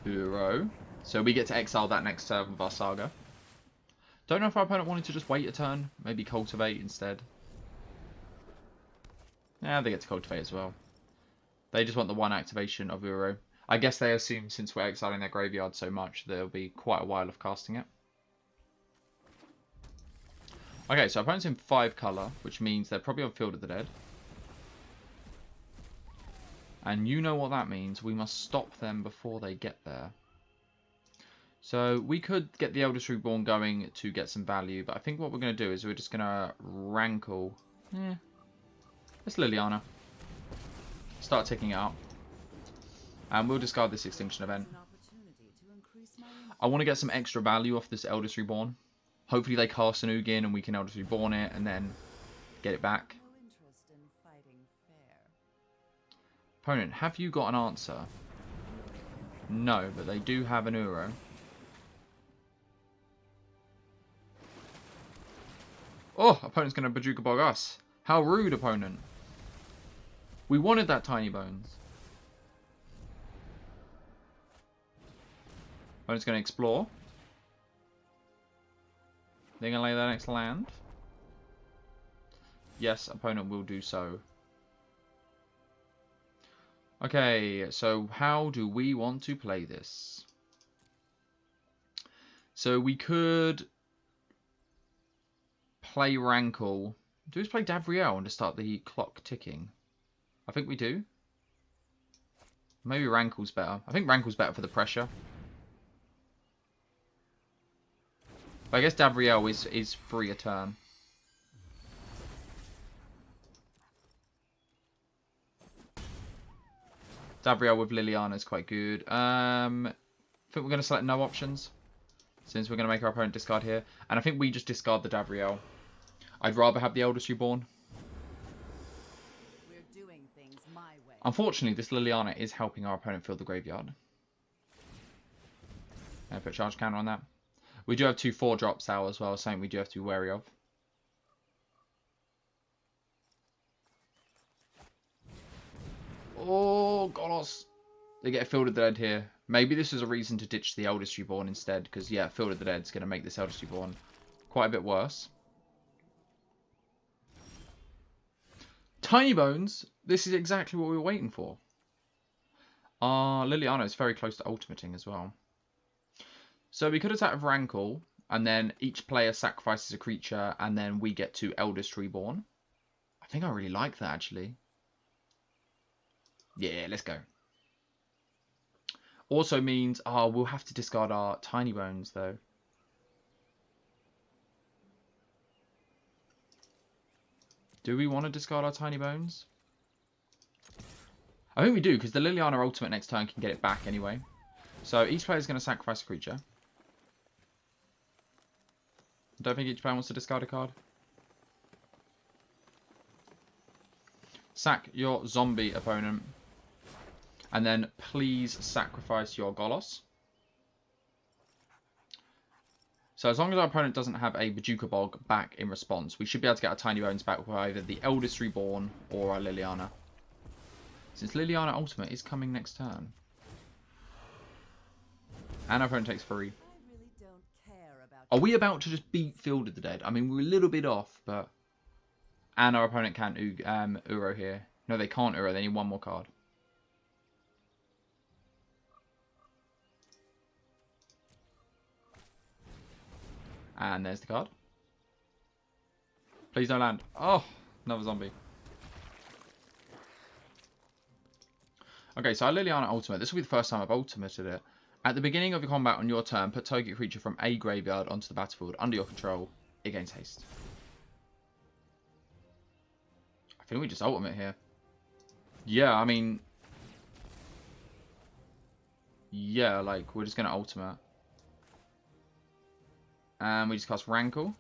Uro. So we get to exile that next turn with our Saga. Don't know if our opponent wanted to just wait a turn. Maybe Cultivate instead. Yeah, they get to Cultivate as well. They just want the 1 activation of Uro. I guess they assume since we're exiling their graveyard so much, there'll be quite a while of casting it. Okay, so our opponent's in 5 colour, which means they're probably on Field of the Dead. And you know what that means. We must stop them before they get there. So we could get the Eldest Reborn going to get some value, but I think what we're going to do is we're just going to Rankle. It's Liliana. Start ticking it up. And we'll discard this Extinction Event. I want to get some extra value off this Eldest Reborn. Hopefully they cast an Ugin and we can Eldest Reborn it and then get it back. Opponent, have you got an answer? No, but they do have an Uro. Oh, opponent's going to Bajuka Bog us. How rude, opponent. We wanted that Tinybones. Opponent's going to explore. They're going to lay their next land. Yes, opponent will do so. Okay, so how do we want to play this? So we could play Rankle. Do we just play Davriel and just start the clock ticking? I think we do. Maybe Rankle's better. I think Rankle's better for the pressure. But I guess Davriel is free a turn. Davriel with Liliana is quite good. I think we're going to select no options, since we're going to make our opponent discard here. And I think we just discard the Davriel. I'd rather have the Eldest Reborn. We're doing things my way. Unfortunately, this Liliana is helping our opponent fill the graveyard. I put charge counter on that. We do have 2 4-drops out as well, something we do have to be wary of. Oh, Golos. They get a Field of the Dead here. Maybe this is a reason to ditch the Eldest Reborn instead, because, yeah, Field of the Dead is going to make this Eldest Reborn quite a bit worse. Tinybones. This is exactly what we were waiting for. Liliana is very close to ultimating as well. So we could attack with Rankle, and then each player sacrifices a creature, and then we get to Eldest Reborn. I think I really like that, actually. Yeah, let's go. Also means, we'll have to discard our Tinybones, though. Do we want to discard our Tinybones? I think we do, because the Liliana ultimate next turn can get it back anyway. So each player is going to sacrifice a creature. I don't think each player wants to discard a card. Sack your zombie opponent. And then please sacrifice your Golos. So as long as our opponent doesn't have a Bajuka Bog back in response, we should be able to get our Tinybones back with either the Eldest Reborn or our Liliana. Since Liliana Ultimate is coming next turn. And our opponent takes 3. Are we about to just beat Field of the Dead? I mean, we're a little bit off, but... And our opponent can't Uro here. No, they can't Uro. They need 1 more card. And there's the card. Please don't land. Oh, another zombie. Okay, so our Liliana Ultimate. This will be the first time I've ultimated it. At the beginning of your combat on your turn, put target creature from a graveyard onto the battlefield under your control. It gains haste. I think we just ultimate here. Yeah, I mean... Yeah, like, we're just going to ultimate. And we just cast Rankle.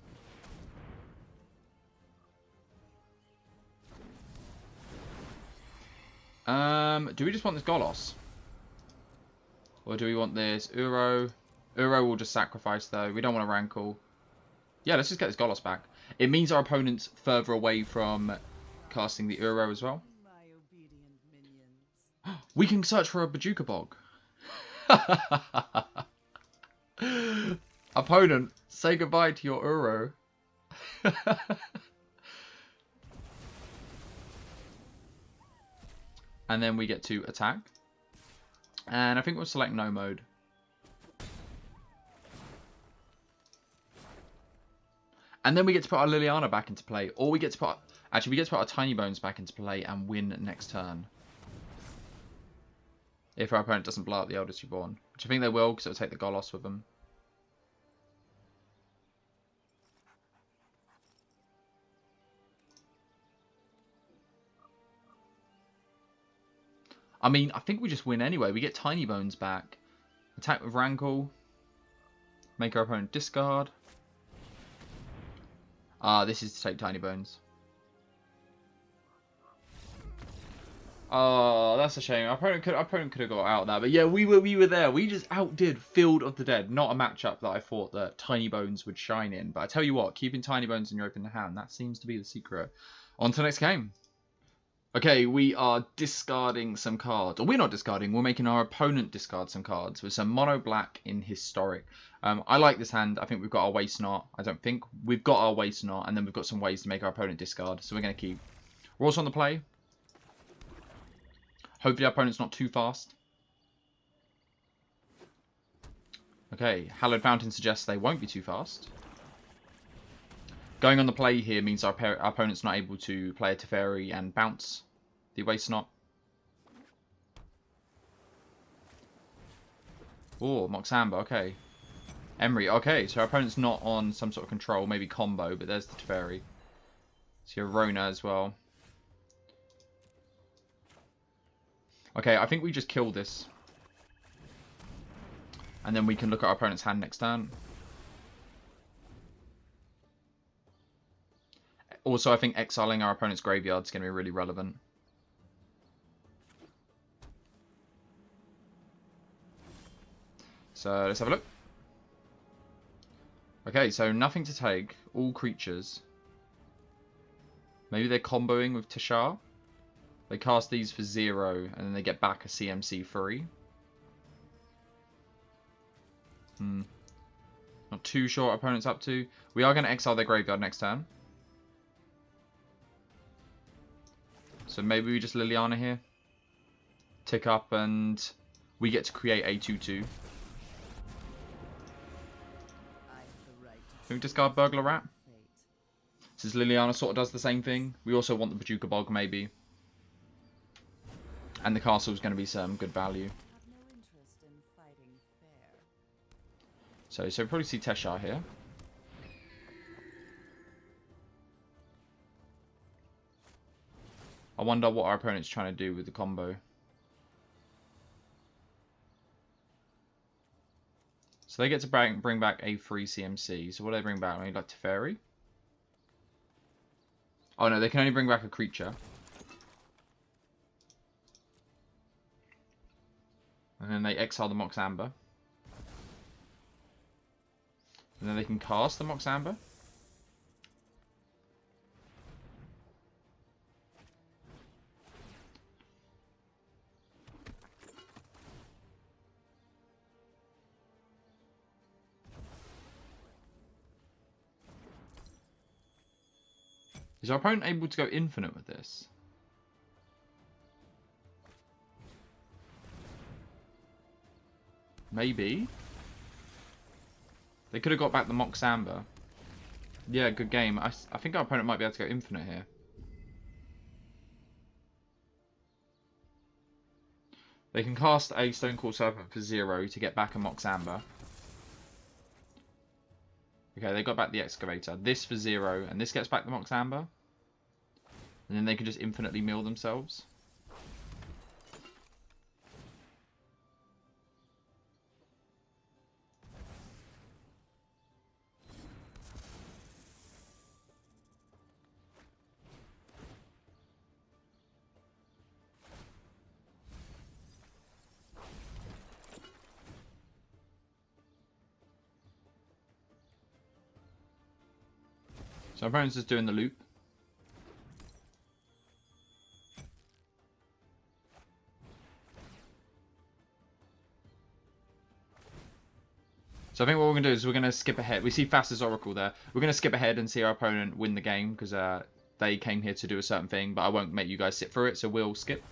Do we just want this Golos? Or do we want this Uro? Uro will just sacrifice though. We don't want a Rankle. Yeah, let's just get this Golos back. It means our opponent's further away from casting the Uro as well. We can search for a Bajuka Bog. Opponent, say goodbye to your Uro. And then we get to attack. And I think we'll select no mode. And then we get to put our Liliana back into play. Or we get to put... Actually, we get to put our Tinybones back into play and win next turn. If our opponent doesn't blow up the Eldest Reborn. Which I think they will, because it'll take the Golos with them. I mean, I think we just win anyway. We get Tinybones back. Attack with Rankle. Make our opponent discard. This is to take Tinybones. Oh, that's a shame. Our opponent could have got out there. But yeah, we were there. We just outdid Field of the Dead. Not a matchup that I thought that Tinybones would shine in. But I tell you what, keeping Tinybones in your open hand, that seems to be the secret. On to the next game. Okay, we are discarding some cards. Or we're not discarding, we're making our opponent discard some cards with some mono black in Historic. I like this hand. I think we've got our Waste Not. I don't think. We've got our Waste Not, and then we've got some ways to make our opponent discard. So we're going to keep. We're also on the play. Hopefully our opponent's not too fast. Okay, Hallowed Fountain suggests they won't be too fast. Going on the play here means our opponent's not able to play a Teferi and bounce the Waste Not. Oh, Moxamba, okay. Emery, okay, so our opponent's not on some sort of control, maybe combo, but there's the Teferi. So you have Rona as well. Okay, I think we just kill this. And then we can look at our opponent's hand next turn. Also, I think exiling our opponent's graveyard is going to be really relevant. So, let's have a look. Okay, so nothing to take. All creatures. Maybe they're comboing with Teshar. They cast these for 0, and then they get back a CMC free. Not too sure what our opponent's up to. We are going to exile their graveyard next turn. So maybe we just Liliana here. Tick up and we get to create a 2-2. Can we discard Burglar Rat? Since Liliana sort of does the same thing. We also want the Bajuka Bog maybe. And the castle's going to be some good value. So we'll probably see Teshar here. I wonder what our opponent's trying to do with the combo. So they get to bring back a free CMC. So what do they bring back? Maybe like Teferi? Oh no, they can only bring back a creature. And then they exile the Moxamba. And then they can cast the Moxamba. Is our opponent able to go infinite with this? Maybe. They could have got back the Moxamba. Yeah, good game. I think our opponent might be able to go infinite here. They can cast a Stonecoil Serpent for 0 to get back a Moxamba. Okay, they got back the Excavator. This for 0, and this gets back the Moxamba. And then they can just infinitely mill themselves. So our opponent's just doing the loop. So I think what we're going to do is we're going to skip ahead. We see Fasta's Oracle there. We're going to skip ahead and see our opponent win the game because they came here to do a certain thing, but I won't make you guys sit through it, so we'll skip.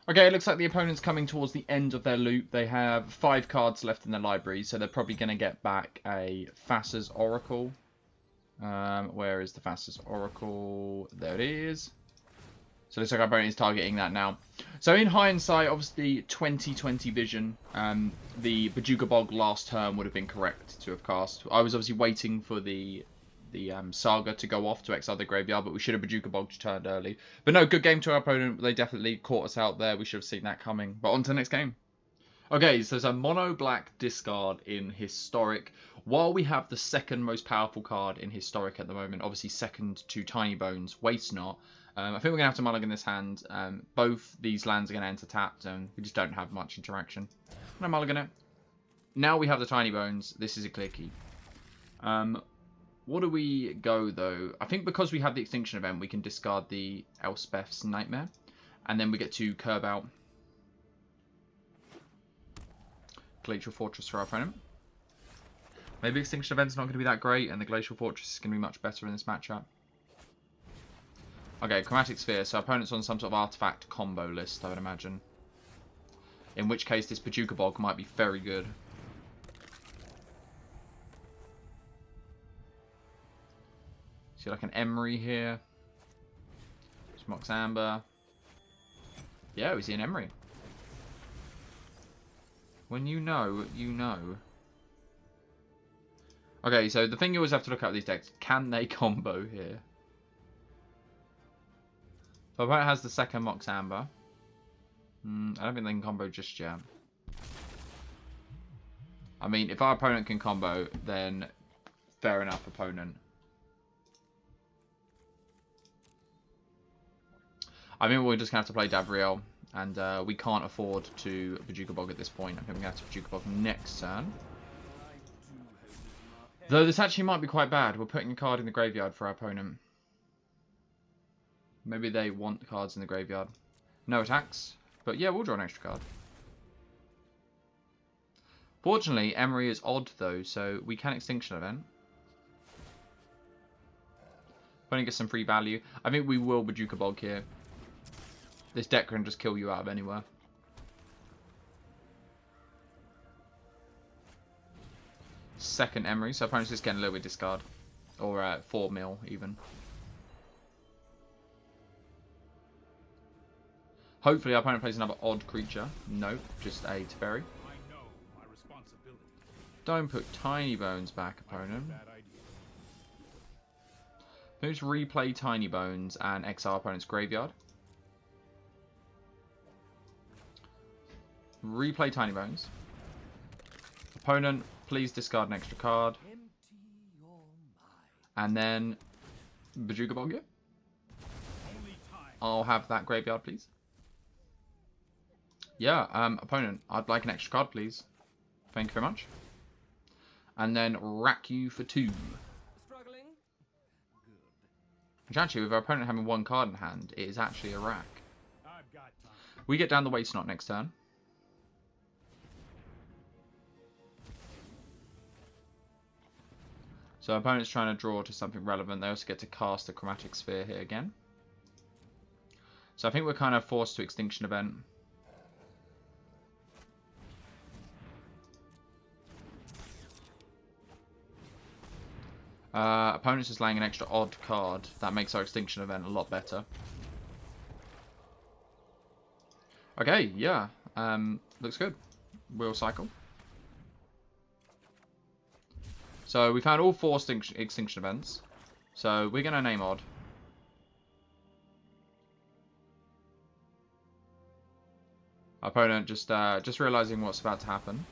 Okay, it looks like the opponent's coming towards the end of their loop. They have 5 cards left in their library, so they're probably going to get back a Fasta's Oracle. Where is the Fasta's Oracle? There it is. So it looks like our opponent is targeting that now. So in hindsight, obviously 2020 vision, the Bajuka Bog last turn would have been correct to have cast. I was obviously waiting for the the Saga to go off to exile the graveyard, but we should have Bajuka Bog turned early. But no, good game to our opponent. They definitely caught us out there. We should have seen that coming. But on to the next game. Okay, so there's a mono black discard in Historic. While we have the second most powerful card in Historic at the moment, obviously second to Tinybones, Waste Not. I think we're going to have to mulligan this hand. Both these lands are going to enter tapped, and we just don't have much interaction. I'm going to mulligan it. Now we have the Tinybones. This is a clear keep. What do we go, though? I think because we have the Extinction Event, we can discard the Elspeth's Nightmare. And then we get to curve out Glacial Fortress for our opponent. Maybe Extinction Event's not going to be that great, and the Glacial Fortress is going to be much better in this matchup. Okay, Chromatic Sphere. So our opponent's on some sort of artifact combo list, I would imagine. In which case, this Bajuka Bog might be very good. See, like an Emery here. Mox Amber. Yeah, we see an Emery. When you know, you know. Okay, so the thing you always have to look at with these decks, can they combo here? So our opponent has the second Mox Amber. I don't think they can combo just yet. I mean, if our opponent can combo, then fair enough, opponent. I mean, we're just going to have to play Davriel, and we can't afford to Bajuka Bog at this point. I think we're going to have to Bajuka Bog next turn. Though this actually might be quite bad. We're putting a card in the graveyard for our opponent. Maybe they want cards in the graveyard. No attacks. But yeah, we'll draw an extra card. Fortunately, Emery is odd though, so we can Extinction Event. Opponent gets some free value. I think we will Bajuka Bog here. This deck can just kill you out of anywhere. Second Emery, so opponent's just getting a little bit discard. Or 4 mil even. Hopefully our opponent plays another odd creature. Nope, just a Teferi. Don't put Tinybones back, opponent. Let's replay Tinybones and exile opponent's graveyard. Replay Tinybones. Opponent, please discard an extra card. And then Bajuka Bog. I'll have that graveyard, please. Yeah, opponent, I'd like an extra card, please. Thank you very much. And then rack you for 2. Struggling? Good. Which actually, with our opponent having 1 card in hand, it is actually a rack. We get down the Waste Not next turn. So our opponent's trying to draw to something relevant. They also get to cast a Chromatic Sphere here again. So I think we're kind of forced to Extinction Event. Opponent's just laying an extra odd card. That makes our Extinction Event a lot better. Okay, yeah. Looks good. We'll cycle. So we found all 4 Extinction Events. So we're going to name odd. Our opponent just realizing what's about to happen.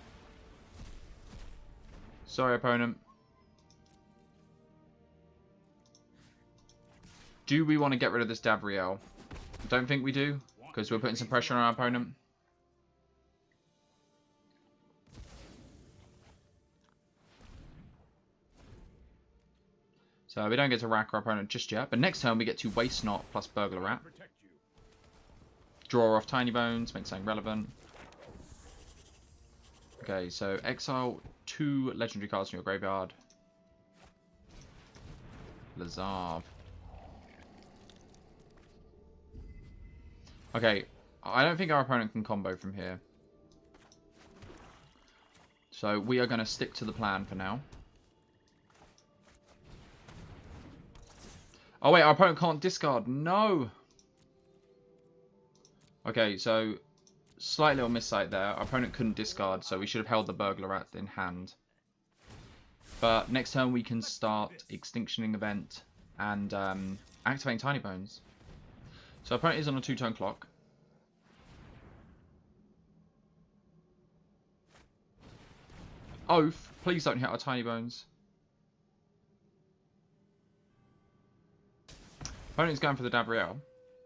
Sorry, opponent. Do we want to get rid of this Davriel? Don't think we do, because we're putting some pressure on our opponent. So we don't get to rack our opponent just yet, but next turn we get to Waste Not plus Burglar Rat. Draw off Tinybones, make something relevant. Okay, so exile 2 legendary cards from your graveyard. Lazav. Okay, I don't think our opponent can combo from here. So we are going to stick to the plan for now. Oh wait, our opponent can't discard. No! Okay, so slight little missight there. Our opponent couldn't discard, so we should have held the Burglar Rat in hand. But next turn we can start Extinctioning Event and activating Tinybones. So opponent is on a 2-turn clock. Oath, please don't hit our Tinybones. Opponent is going for the Davriel.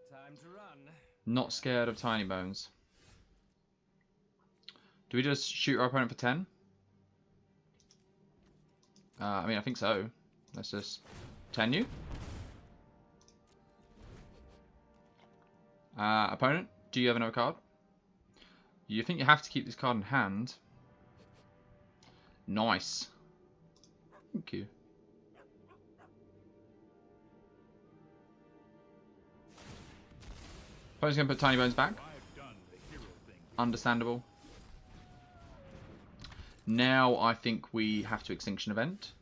Time to run. Not scared of Tinybones. Do we just shoot our opponent for 10? I mean, I think so. Let's just 10 you. Opponent, do you have another card? You think you have to keep this card in hand? Nice. Thank you. Opponent's going to put Tinybones back. Understandable. Now I think we have to Extinction Event.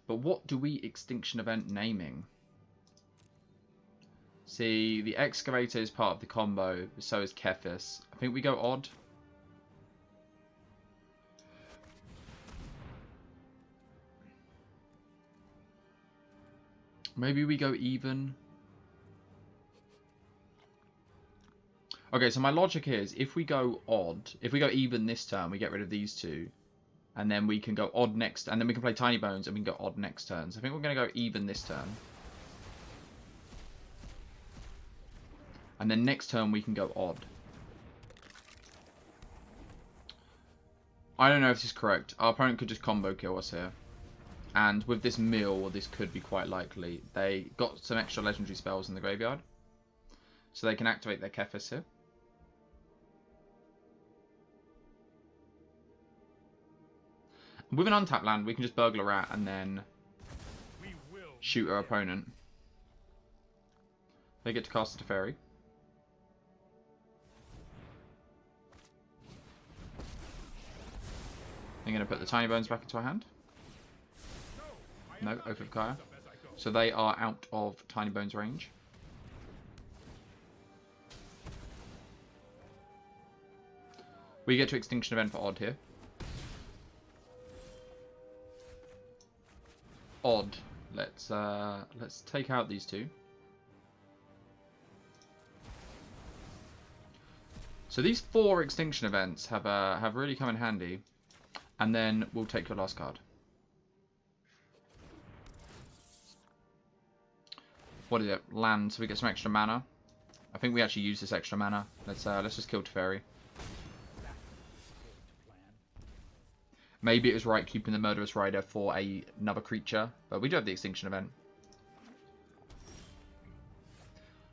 But what do we Extinction Event naming? See, the Excavator is part of the combo, so is Kethis. I think we go odd. Maybe we go even. Okay, so my logic is if we go odd, if we go even this turn, we get rid of these two. And then we can go odd next, and then we can play Tinybones and we can go odd next turn. So I think we're going to go even this turn. And then next turn we can go odd. I don't know if this is correct. Our opponent could just combo kill us here. And with this mill, this could be quite likely. They got some extra legendary spells in the graveyard. So they can activate their Kethis here. With an untapped land, we can just Burglar Rat and then shoot our opponent. They get to cast a Teferi. They're going to put the Tinybones back into our hand. No, Oath of Kaya. So they are out of Tinybones range. We get to Extinction Event for odd here. Odd. Let's take out these two. So these 4 Extinction Events have really come in handy. And then we'll take your last card. What is it? Land, so we get some extra mana. I think we actually use this extra mana. Let's just kill Teferi. Maybe it was right keeping the Murderous Rider for another creature, but we do have the Extinction Event.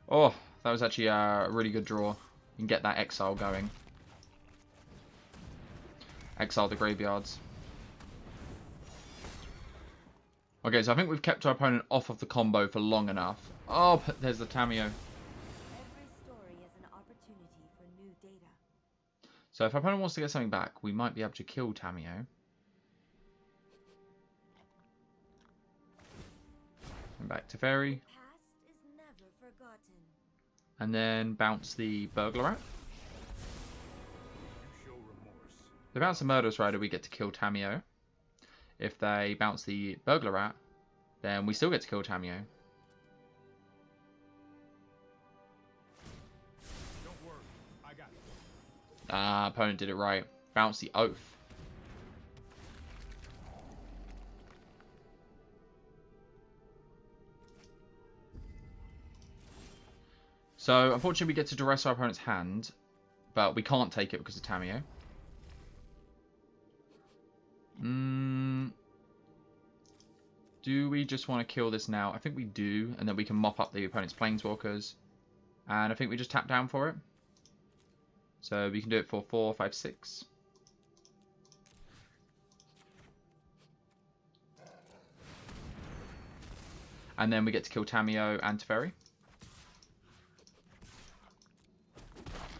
Oh, that was actually a really good draw. You can get that Exile going. Exile the graveyards. Okay, so I think we've kept our opponent off of the combo for long enough. Oh, but there's the Tamiyo. Every story is an opportunity for new data. So if our opponent wants to get something back, we might be able to kill Tamiyo. And back to Fairy. The past is never forgotten. And then bounce the Burglar Rat. If they bounce the Murderous Rider, we get to kill Tamiyo. If they bounce the Burglar Rat, then we still get to kill Tamiyo. Don't worry, I got it. Opponent did it right. Bounce the Oath. So, unfortunately, we get to duress our opponent's hand, but we can't take it because of Tamiyo. Do we just want to kill this now? I think we do, and then we can mop up the opponent's Planeswalkers. And I think we just tap down for it. So we can do it for 4, 5, 6. And then we get to kill Tamiyo and Teferi.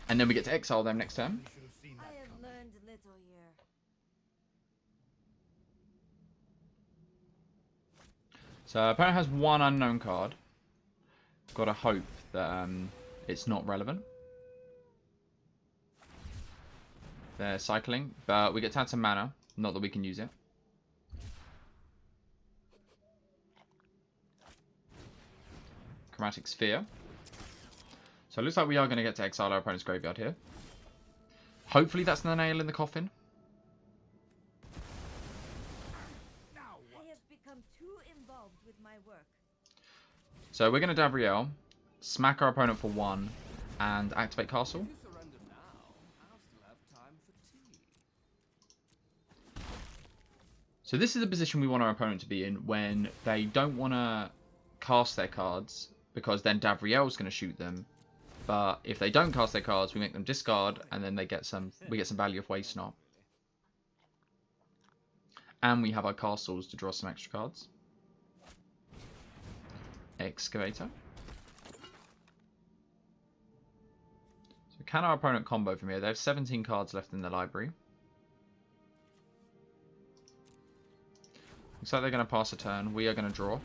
And then we get to exile them next turn. I have learned little here. So opponent has one unknown card. Gotta hope that it's not relevant. They're cycling, but we get to add some mana. Not that we can use it. Chromatic Sphere. So it looks like we are going to get to exile our opponent's graveyard here. Hopefully that's the nail in the coffin. I have become too involved with my work. So we're going to Davriel, smack our opponent for 1, and activate Castle. If you surrender now, I'll still have time for tea. So this is the position we want our opponent to be in when they don't want to cast their cards, because then Davriel's going to shoot them. But if they don't cast their cards, we make them discard, and then we get some value of Waste Not. And we have our castles to draw some extra cards. Excavator. So can our opponent combo from here? They have 17 cards left in the library. Looks like they're going to pass a turn. We are going to draw.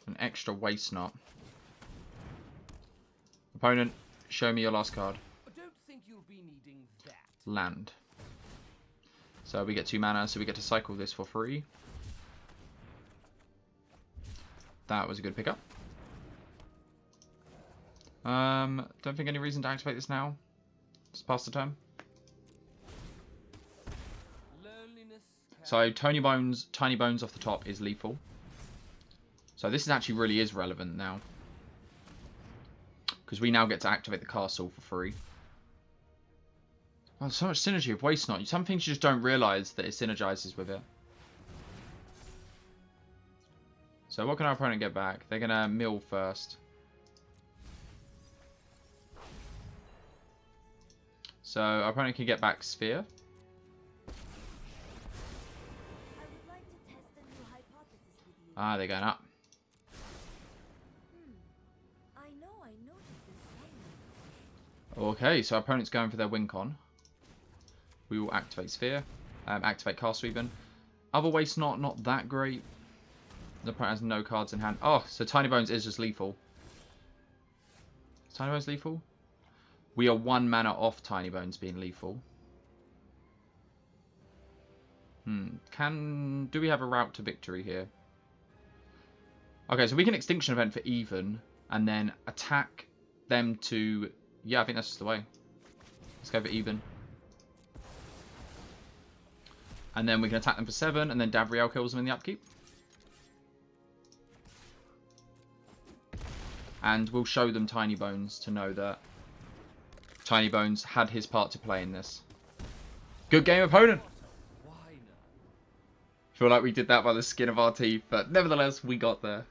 An extra Waste Not. Opponent, show me your last card. I don't think you'll be needing that. Land. So we get 2 mana, so we get to cycle this for free. That was a good pickup. Don't think any reason to activate this now. Just pass the turn. So Tinybones off the top is lethal. So this is actually really is relevant now, because we now get to activate the castle for free. Oh, there's so much synergy with Waste Not. Some things you just don't realise that it synergizes with it. So what can our opponent get back? They're going to mill first. So our opponent can get back Sphere. I would like to test a new hypothesis with you. Ah, they're going up. I noticed this somewhere. Okay, so our opponent's going for their win con. We will activate Sphere. Activate Castle even. Other Waste not that great. The opponent has no cards in hand. Oh, so Tinybones is just lethal. Is Tinybones lethal? We are 1 mana off Tinybones being lethal. Do we have a route to victory here? Okay, so we can Extinction Event for even, and then attack them to... Yeah, I think that's just the way. Let's go for even. And then we can attack them for 7, and then Davriel kills them in the upkeep. And we'll show them Tinybones to know that Tinybones had his part to play in this. Good game, opponent! Why not? Feel like we did that by the skin of our teeth, but nevertheless, we got there.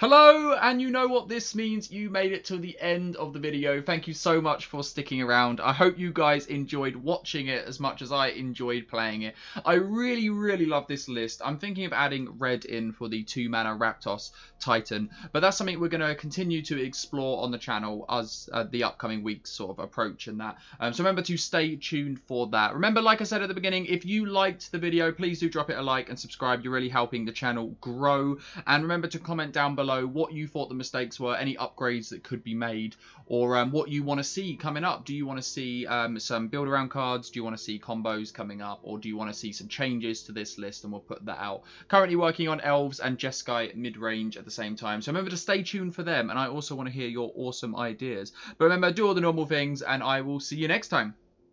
Hello, and you know what this means. You made it to the end of the video. Thank you so much for sticking around. I hope you guys enjoyed watching it as much as I enjoyed playing it. I really love this list. I'm thinking of adding red in for the 2 mana Raptos Titan, but that's something we're going to continue to explore on the channel as the upcoming weeks sort of approach and that. So remember to stay tuned for that. Remember, like I said at the beginning, if you liked the video, please do drop it a like and subscribe. You're really helping the channel grow. And remember to comment down below what you thought the mistakes were, any upgrades that could be made, or what you want to see coming up. Do you want to see some build around cards? Do you want to see combos coming up, or do you want to see some changes to this list? And we'll put that out. Currently working on Elves and Jeskai mid-range at the same time, so remember to stay tuned for them. And I also want to hear your awesome ideas. But remember, do all the normal things, and I will see you next time.